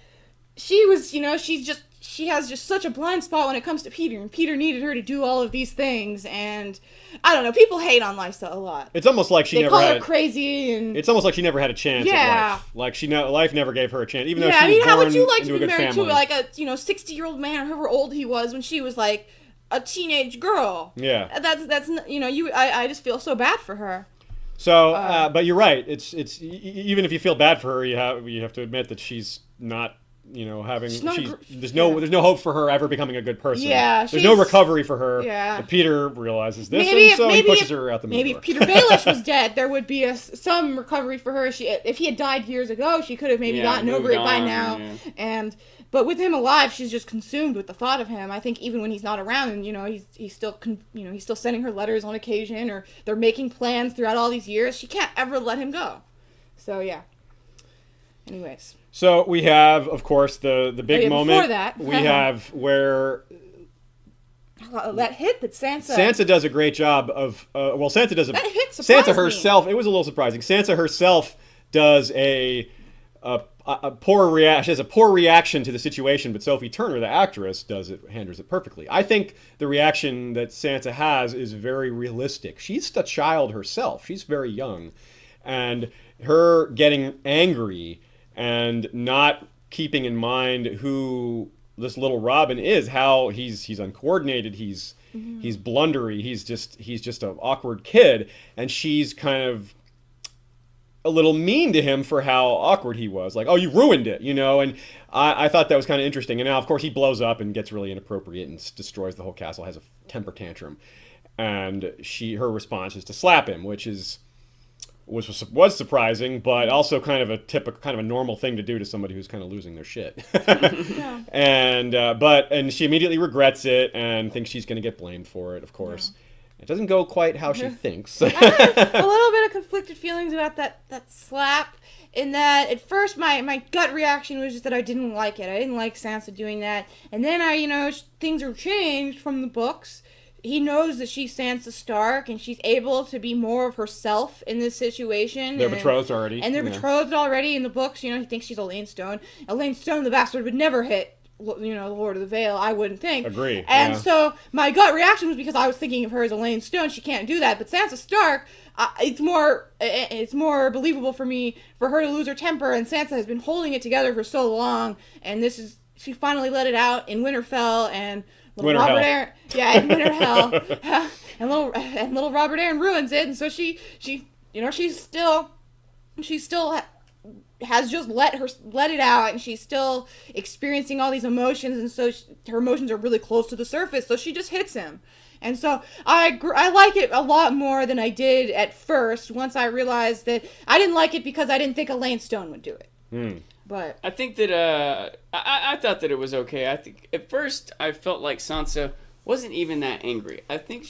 she was, she has just such a blind spot when it comes to Peter, and Peter needed her to do all of these things, and I don't know, people hate on Lysa a lot. It's almost like they call her crazy, and it's almost like she never had a chance at life. Like life never gave her a chance, even though she was how born would you like into to be a good married family. to like a 60-year-old man, or however old he was when she was like a teenage girl? Yeah, that's I just feel so bad for her. So, but you're right. It's even if you feel bad for her, you have to admit that she's not. There's no hope for her ever becoming a good person. Yeah, there's no recovery for her. Yeah. But Peter realizes this, and so he pushes her out the middle. Maybe if Peter Baelish was dead, there would be some recovery for her. If he had died years ago, she could have maybe gotten over it by now. Yeah. But with him alive, she's just consumed with the thought of him. I think even when he's not around, and he's still he's still sending her letters on occasion, or they're making plans throughout all these years. She can't ever let him go. So yeah. Anyways. So we have, of course, the big moment. Before that, we have where that hit that Sansa does a great job of. Sansa does that hit surprised Sansa herself. Me. It was a little surprising. Sansa herself does a poor reaction. She has a poor reaction to the situation, but Sophie Turner, the actress, handles it perfectly. I think the reaction that Sansa has is very realistic. She's a child herself. She's very young, and her getting angry and not keeping in mind who this little Robin is, how he's uncoordinated, he's blundery, he's just an awkward kid, and she's kind of a little mean to him for how awkward he was. Like, oh, you ruined it, and I thought that was kind of interesting. And now, of course, he blows up and gets really inappropriate and destroys the whole castle, has a temper tantrum, and her response is to slap him, which was surprising, but also kind of a normal thing to do to somebody who's kind of losing their shit. Yeah. And she immediately regrets it and thinks she's going to get blamed for it. Of course, yeah. It doesn't go quite how she thinks. I had a little bit of conflicted feelings about that slap. In that, at first, my gut reaction was just that I didn't like it. I didn't like Sansa doing that, and then things are changed from the books. He knows that she's Sansa Stark, and she's able to be more of herself in this situation. They're betrothed already. And they're betrothed already in the books. He thinks she's Elaine Stone. Elaine Stone, the bastard, would never hit, the Lord of the Vale, I wouldn't think. Agree. And so my gut reaction was because I was thinking of her as Elaine Stone. She can't do that. But Sansa Stark, it's more believable for me for her to lose her temper. And Sansa has been holding it together for so long. And she finally let it out in Winterfell, and Winterhell. Robert Arryn, in Winterhell, and little Robert Arryn ruins it, and so she still has just let it out, and she's still experiencing all these emotions, and so her emotions are really close to the surface, so she just hits him, and so I like it a lot more than I did at first. Once I realized that I didn't like it because I didn't think Elaine Stone would do it. But I think that I thought that it was okay. I think at first I felt like Sansa wasn't even that angry. I think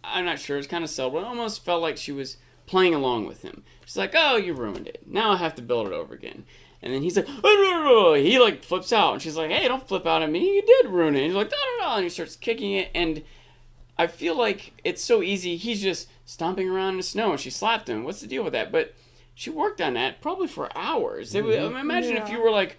I'm not sure, it's kind of subtle. It almost felt like she was playing along with him. She's like, oh, you ruined it. Now I have to build it over again. And then he's like, oh, he like flips out, and she's like, hey, don't flip out at me. You did ruin it. And he's like, no, and he starts kicking it, and I feel like it's so easy. He's just stomping around in the snow, and she slapped him. What's the deal with that? But she worked on that probably for hours. Imagine if you were like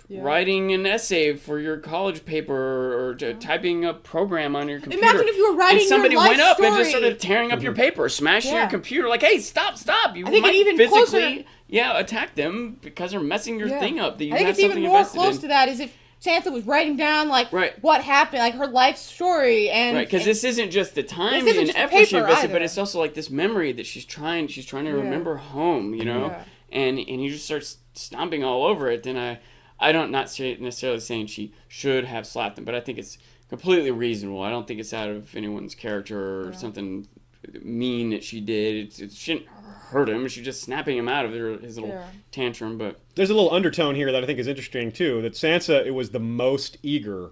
writing an essay for your college paper, or typing a program on your computer. Imagine if you were writing and somebody your life went up story and just started tearing up your paper, smashing your computer. Like, hey, stop! You I think might even physically attack them because they're messing your thing up. That you I think have it's even something more invested close in. to that is if Sansa was writing down what happened, like her life story, and because this isn't just the time and effort she invested, but it's also like this memory that she's trying to remember home, and he just starts stomping all over it. Then I don't not necessarily saying she should have slapped him, but I think it's completely reasonable. I don't think it's out of anyone's character or something mean that she did. It shouldn't hurt him. She's just snapping him out of his little tantrum. But there's a little undertone here that I think is interesting too. That Sansa, it was the most eager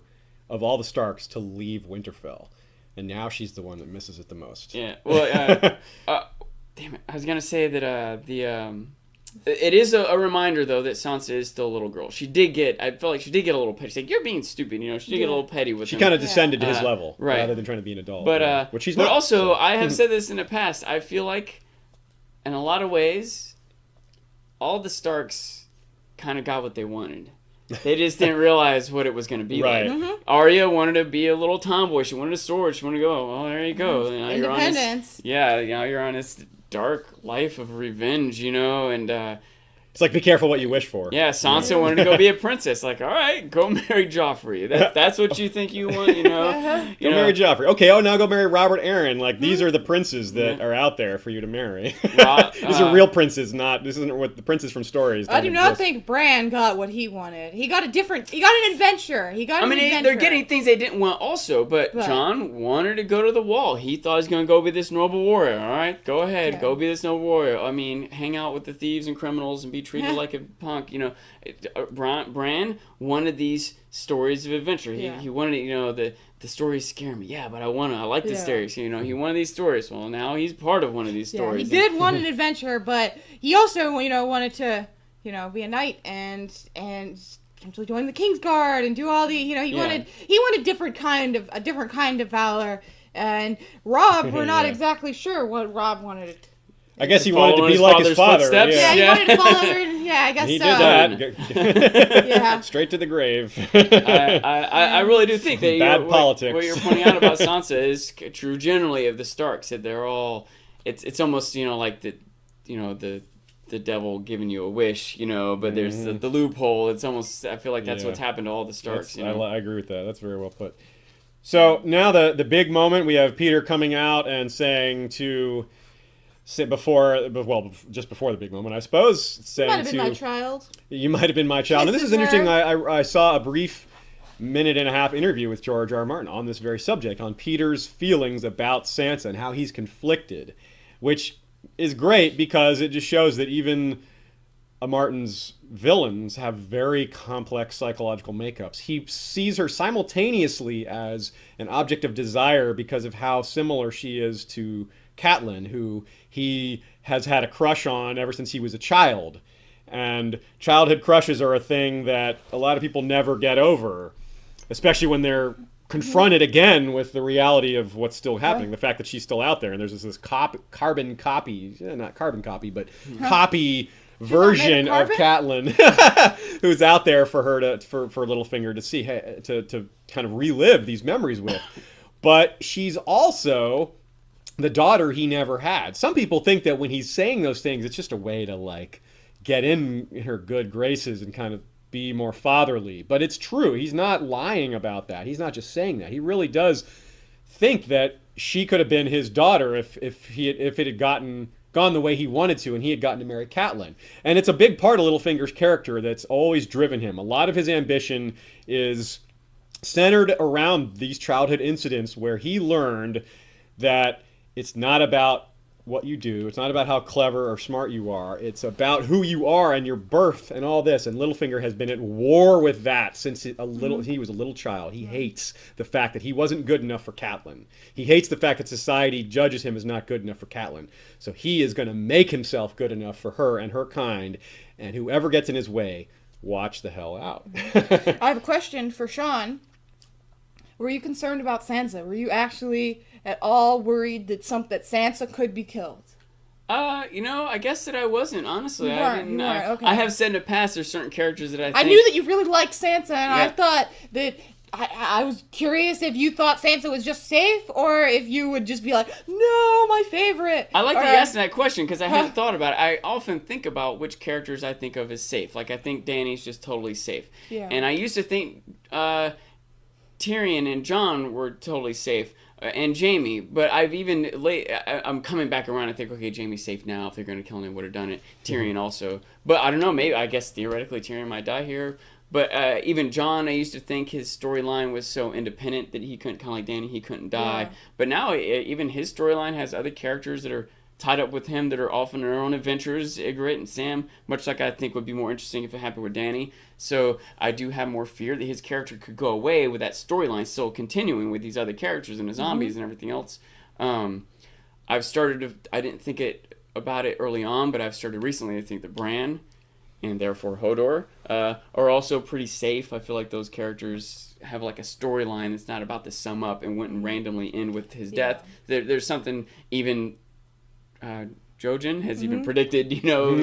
of all the Starks to leave Winterfell, and now she's the one that misses it the most. Yeah. Well, damn it, I was gonna say that it is a reminder though that Sansa is still a little girl. I felt like she did get a little petty. She's like, "You're being stupid," you know. She did get a little petty with him. She kind of descended to his level, right, rather than trying to be an adult. But which she's but not. also, So. I have said this in the past. I feel like, in a lot of ways, all the Starks kind of got what they wanted. They just didn't realize what it was going to be right. like. Mm-hmm. Arya wanted to be a little tomboy. She wanted a sword. She wanted to go, well, there you go. Now Independence. You're on this dark life of revenge, you know, and it's like, be careful what you wish for. yeah, Sansa wanted to go be a princess. Like, all right, go marry Joffrey. That's what you think you want, you know. Go marry Joffrey. Okay, now go marry Robert Arryn. Like, these are the princes that are out there for you to marry. These are real princes, this isn't what the princes from stories. I do not think Bran got what he wanted. He got an adventure. They're getting things they didn't want also, but Jon wanted to go to the Wall. He thought he was going to go be this noble warrior. All right, go ahead, go be this noble warrior. I mean, hang out with the thieves and criminals and be treated like a punk, you know. Bran wanted these stories of adventure. He wanted, you know, the stories scare me. Yeah, but I like the stories. You know, he wanted these stories. Well, now he's part of one of these stories. He did want an adventure, but he also, you know, wanted to, you know, be a knight and potentially join the King's Guard and do all the, you know, he wanted a different kind of valor. And Robb, we're not exactly sure what Robb wanted. I guess he wanted to be like his father. Yeah, he wanted to follow her. Yeah, I guess he so. He did that. Straight to the grave. I really do think that bad politics. What you're pointing out about Sansa is true generally of the Starks. That they're all. It's almost, you know, like the devil giving you a wish, you know. But there's the loophole. It's almost. I feel like that's what's happened to all the Starks. You know? I agree with that. That's very well put. So now the big moment, we have Peter coming out and saying to. Just before the big moment, I suppose. Saying you might have been my child. You might have been my child. And this is interesting. I saw a brief minute and a half interview with George R. R. Martin on this very subject, on Peter's feelings about Sansa and how he's conflicted, which is great because it just shows that even Martin's villains have very complex psychological makeups. He sees her simultaneously as an object of desire because of how similar she is to Catelyn, who he has had a crush on ever since he was a child. And childhood crushes are a thing that a lot of people never get over, especially when they're confronted again with the reality of what's still happening, the fact that she's still out there. And there's this carbon copy version of Catelyn who's out there for her for Littlefinger to see, to kind of relive these memories with. But she's also the daughter he never had. Some people think that when he's saying those things, it's just a way to like get in her good graces and kind of be more fatherly. But it's true. He's not lying about that. He's not just saying that. He really does think that she could have been his daughter if it had gone the way he wanted to, and he had gotten to marry Catelyn. And it's a big part of Littlefinger's character that's always driven him. A lot of his ambition is centered around these childhood incidents where he learned that it's not about what you do. It's not about how clever or smart you are. It's about who you are and your birth and all this. And Littlefinger has been at war with that since he was a little child. He hates the fact that he wasn't good enough for Catelyn. He hates the fact that society judges him as not good enough for Catelyn. So he is going to make himself good enough for her and her kind. And whoever gets in his way, watch the hell out. I have a question for Sean. Were you concerned about Sansa? Were you actually at all worried that Sansa could be killed? You know, I guess that I wasn't, honestly. You weren't, okay. I have said in the past there's certain characters that I think... I knew that you really liked Sansa, and I thought that... I was curious if you thought Sansa was just safe, or if you would just be like, no, my favorite. I like that you asked that question, because I hadn't thought about it. I often think about which characters I think of as safe. Like, I think Dany's just totally safe. Yeah. And I used to think Tyrion and Jon were totally safe. And Jaime, but I'm coming back around. I think, okay, Jaime's safe now. If they're going to kill him, they would have done it. Tyrion also, but I don't know. Maybe I guess theoretically Tyrion might die here. But even Jon, I used to think his storyline was so independent that he couldn't, kind of like Dany, he couldn't die. Yeah. But now even his storyline has other characters that are tied up with him that are off on their own adventures, Ygritte and Sam, much like I think would be more interesting if it happened with Dany. So I do have more fear that his character could go away with that storyline still continuing with these other characters and the zombies and everything else. I've started to, I didn't think about it early on, but I've started recently to think that Bran and therefore Hodor are also pretty safe. I feel like those characters have like a storyline that's not about to sum up and wouldn't randomly end with his death. There's something even Jojen has even predicted, you know.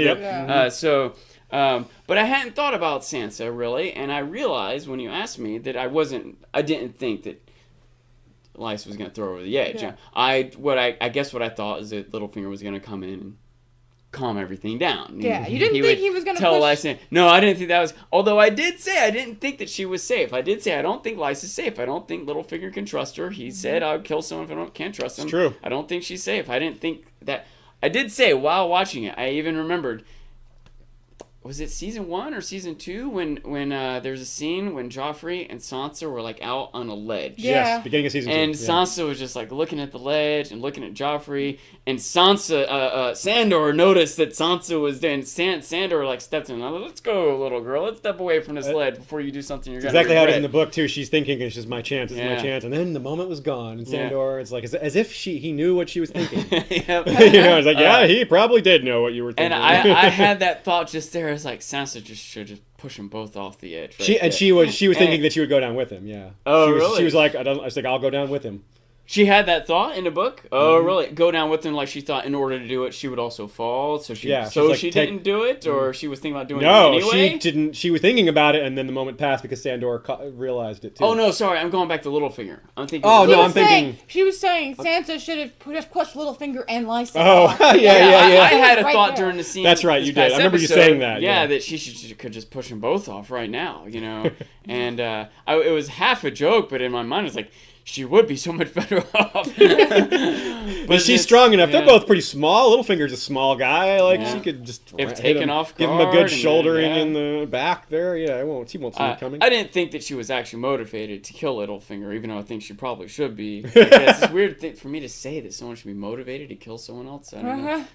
But I hadn't thought about Sansa really, and I realized when you asked me that I didn't think that Lysa was going to throw her over the edge. Yeah. I guess what I thought is that Littlefinger was going to come in and calm everything down. Yeah, you didn't think he was going to tell push... Lysa. No, I didn't think that was... Although I did say I didn't think that she was safe. I did say I don't think Lysa's safe. I don't think Littlefinger can trust her. He said I would kill someone if I can't trust him. It's true. I don't think she's safe. I didn't think that... I did say while watching it, I even remembered... Was it season 1 or season 2 when there's a scene when Joffrey and Sansa were like out on a ledge? Yeah. Yes, beginning of season 2. And Sansa was just like looking at the ledge and looking at Joffrey, and Sandor noticed that Sansa was there, and Sandor like stepped in. Let's go, little girl. Let's step away from this ledge before you do something you're gonna Exactly how it is in regret." the book too. She's thinking, "It's just my chance. It's my chance." And then the moment was gone. And Sandor, it's like as if he knew what she was thinking. Yep. You know, it's like, yeah, he probably did know what you were thinking. And I had that thought just there. It's like Sansa should just push them both off the edge. She was thinking that she would go down with him. Yeah. Oh, really? really? She was like, I was like, I'll go down with him. She had that thought in the book. Oh, really? Go down with him, like she thought in order to do it, she would also fall. So she didn't do it, or she was thinking about doing it anyway. No, she didn't. She was thinking about it, and then the moment passed because Sandor realized it too. Oh no, sorry, I'm going back to Littlefinger. I'm thinking. Oh no, I'm thinking. She was saying Sansa should have just pushed Littlefinger and Lysa. Oh, yeah. I had a Right thought there. during the scene. That's right, you did. I remember you episode, saying that. Yeah, that she could just push them both off right now, you know. And it was half a joke, but in my mind, it's like. She would be so much better off. But she's strong enough. Yeah. They're both pretty small. Littlefinger's a small guy. Like she could just if taken off give him a good shouldering in the back there. Yeah, he won't see it coming. I didn't think that she was actually motivated to kill Littlefinger, even though I think she probably should be. It's a weird thing for me to say that someone should be motivated to kill someone else. I don't know.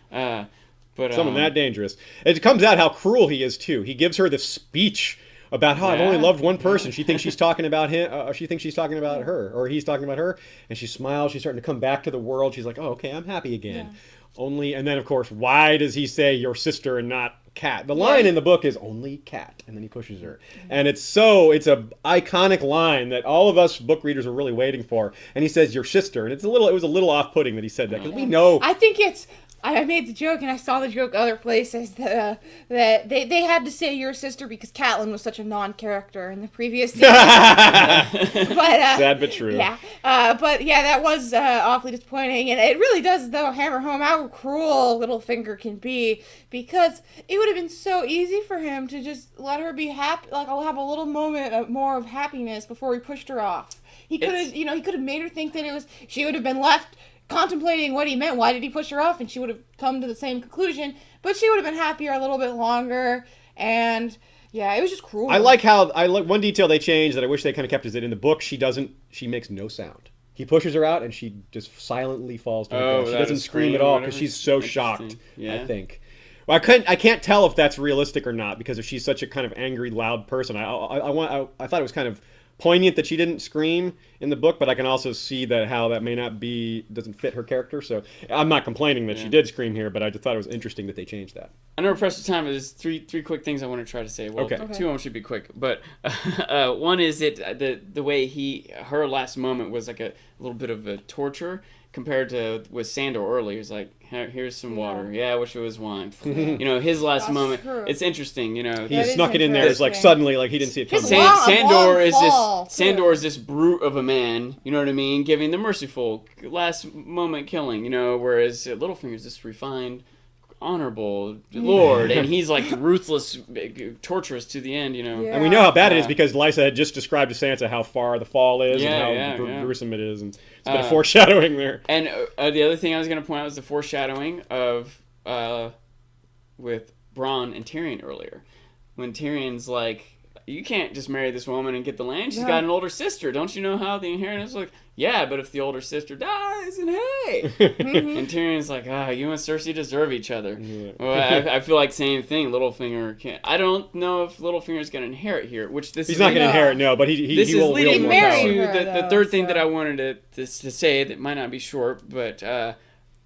But someone that dangerous. It comes out how cruel he is too. He gives her this speech about how I've only loved one person. She thinks she's talking about him. She thinks she's talking about her, or he's talking about her. And she smiles. She's starting to come back to the world. She's like, "Oh, okay, I'm happy again." Yeah. And then of course, why does he say your sister and not Cat? The line in the book is only Cat, and then he pushes her, and it's a iconic line that all of us book readers are really waiting for. And he says your sister, and it was a little off-putting that he said that because we know. I think it's. I made the joke, and I saw the joke other places, that they had to say your sister because Catelyn was such a non-character in the previous season. Sad but true. Yeah. But yeah, that was awfully disappointing, and it really does, though, hammer home how cruel Littlefinger can be, because it would have been so easy for him to just let her be happy, like, I'll have a little moment more of happiness before he pushed her off. He could have made her think that she would have been left contemplating what he meant. Why did he push her off? And she would have come to the same conclusion, but she would have been happier a little bit longer. And yeah, it was just cruel. I like one detail they changed that I wish they kind of kept is that in the book she makes no sound. He pushes her out and she just silently falls to the ground. She doesn't scream at all because she's so shocked. Yeah. I think. Well, I can't tell if that's realistic or not because if she's such a kind of angry, loud person. I thought it was kind of poignant that she didn't scream in the book, but I can also see that how that may not doesn't fit her character. So I'm not complaining that she did scream here, but I just thought it was interesting that they changed that. I know we're pressed for time, but there's three quick things I want to try to say. Well, okay. 2 of them should be quick, but one is that the way her last moment was like a little bit of a torture compared to with Sandor earlier. He's like, here's some water. Yeah, I wish it was wine. You know, his last moment. True. It's interesting. You know, he snuck it in there. It's like suddenly, like he didn't see it coming. Sandor is this brute of a man. You know what I mean? Giving the merciful last moment killing. You know, whereas Littlefinger's this refined, honorable lord, and he's like ruthless, torturous to the end. You know, and we know how bad it is because Lysa had just described to Sansa how far the fall is and how gruesome it is, and it's a bit of foreshadowing there. And the other thing I was going to point out was the foreshadowing of with Bronn and Tyrion earlier, when Tyrion's like, you can't just marry this woman and get the land. She's Yeah. got an older sister. Don't you know how the inheritance is? Like, yeah, but if the older sister dies, and hey. And Tyrion's like, you and Cersei deserve each other. Yeah. Well, I feel like same thing. Littlefinger can't. I don't know if Littlefinger's going to inherit here, which this He's is not going to No. inherit, no, but he this will is leading wield me more married power. to her, the though, third thing so- that I wanted to say that might not be short, but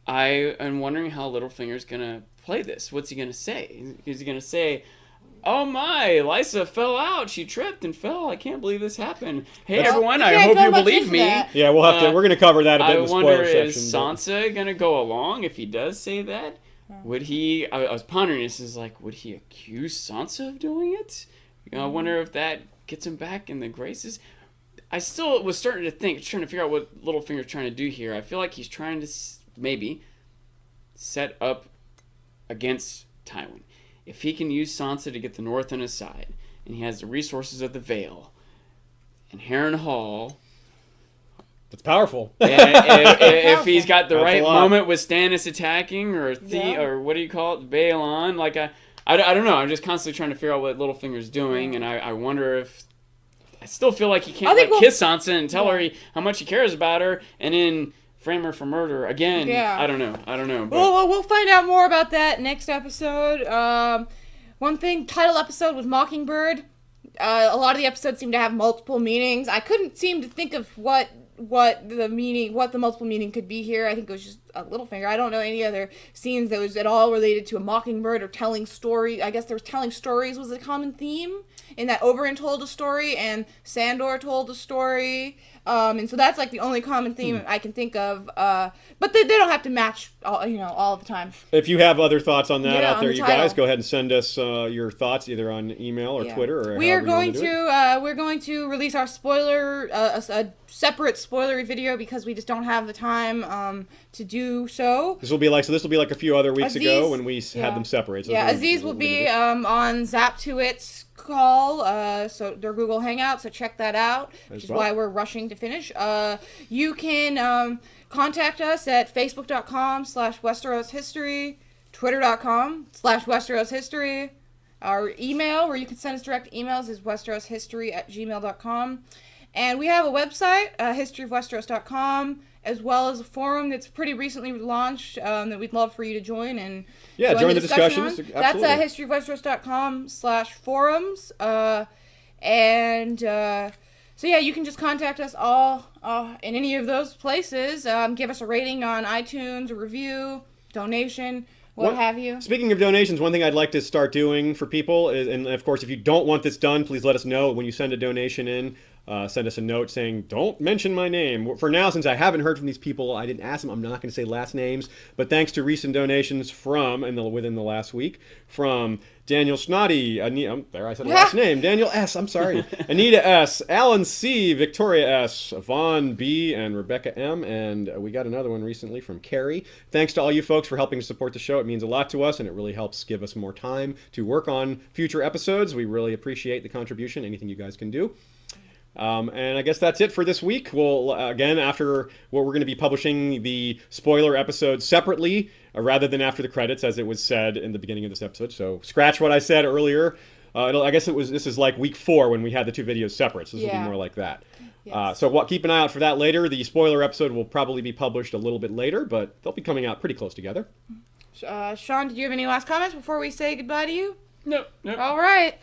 I am wondering how Littlefinger's going to play this. What's he going to say? Is he going to say, oh my, Lysa fell out. She tripped and fell. I can't believe this happened. Hey, That's- everyone, We I can't hope go you much believe into me. that. Yeah, we'll have to. We're going to cover that a bit I in the wonder, spoiler is section. but- Sansa going to go along if he does say that? Would he, I was pondering this, is like, would he accuse Sansa of doing it? I wonder if that gets him back in the graces. I still was starting to think, trying to figure out what Littlefinger's trying to do here. I feel like he's trying to maybe set up against Tywin. If he can use Sansa to get the North on his side, and he has the resources of the Vale, and Harrenhal, It's powerful. if he's got the That's right a lot. moment with Stannis attacking, or Yeah. or what do you call it, Balon, like I don't know. I'm just constantly trying to figure out what Littlefinger's doing, and I wonder if I still feel like he can't think we'll- kiss Sansa and tell her how much he cares about her, and then frame her for murder again. Yeah. I don't know. But We'll find out more about that next episode. One thing, title episode was Mockingbird. A lot of the episodes seem to have multiple meanings. I couldn't seem to think of what the multiple meaning could be here. I think it was just a Littlefinger. I don't know any other scenes that was at all related to a mockingbird or telling story. I guess there was telling stories was a common theme in that Oberyn told a story and Sandor told a story. And so that's like the only common theme I can think of. But they don't have to match all the time. If you have other thoughts on that Yeah, out on there, the you title. guys go ahead and send us your thoughts either on email or Yeah. Twitter or We are however you going want do it. we're going to release our spoiler a separate spoilery video because we just don't have the time to do so. This will be like a few other weeks Aziz- ago when we yeah. had them separate. So Yeah, this is Aziz what will we're be gonna do. on Zap to It's call, so their Google Hangout, so check that out, which is well. why we're rushing to finish. You can contact us at facebook.com/westeroshistory, twitter.com/westeroshistory. Our email, where you can send us direct emails, is westeroshistory@gmail.com. And we have a website, historyofwesteros.com, as well as a forum that's pretty recently launched that we'd love for you to join and join the discussion discussions. on. That's Absolutely. historyofwesteros.com/forums. So yeah, you can just contact us all in any of those places. Give us a rating on iTunes, a review, donation, what have you. Speaking of donations, one thing I'd like to start doing for people is, and of course, if you don't want this done, please let us know when you send a donation in. Send us a note saying, don't mention my name. For now, since I haven't heard from these people, I didn't ask them. I'm not going to say last names. But thanks to recent donations within the last week, from Daniel Snoddy, there I said the last name, Daniel S., I'm sorry, Anita S., Alan C., Victoria S., Vaughn B., and Rebecca M., and we got another one recently from Carrie. Thanks to all you folks for helping to support the show. It means a lot to us, and it really helps give us more time to work on future episodes. We really appreciate the contribution, anything you guys can do. And I guess that's it for this week. We'll, again, after what we're going to be publishing the spoiler episode separately, rather than after the credits, as it was said in the beginning of this episode. So scratch what I said earlier. This is like week 4 when we had the two videos separate. So this will be more like that. Yes. Keep an eye out for that later. The spoiler episode will probably be published a little bit later, but they'll be coming out pretty close together. Sean, did you have any last comments before we say goodbye to you? Nope. All right.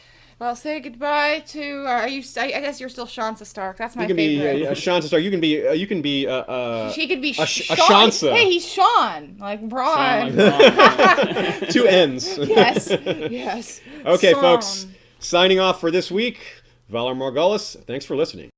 Well, say goodbye to. I guess you're still Seansa Stark. That's my You can favorite. be Ashansa Star. You can be. She could be Sean. Ashansa. Hey, he's Sean, like Braun. Two N's. Yes. Yes. Okay, Sean. folks. Signing off for this week. Valar Morghulis. Thanks for listening.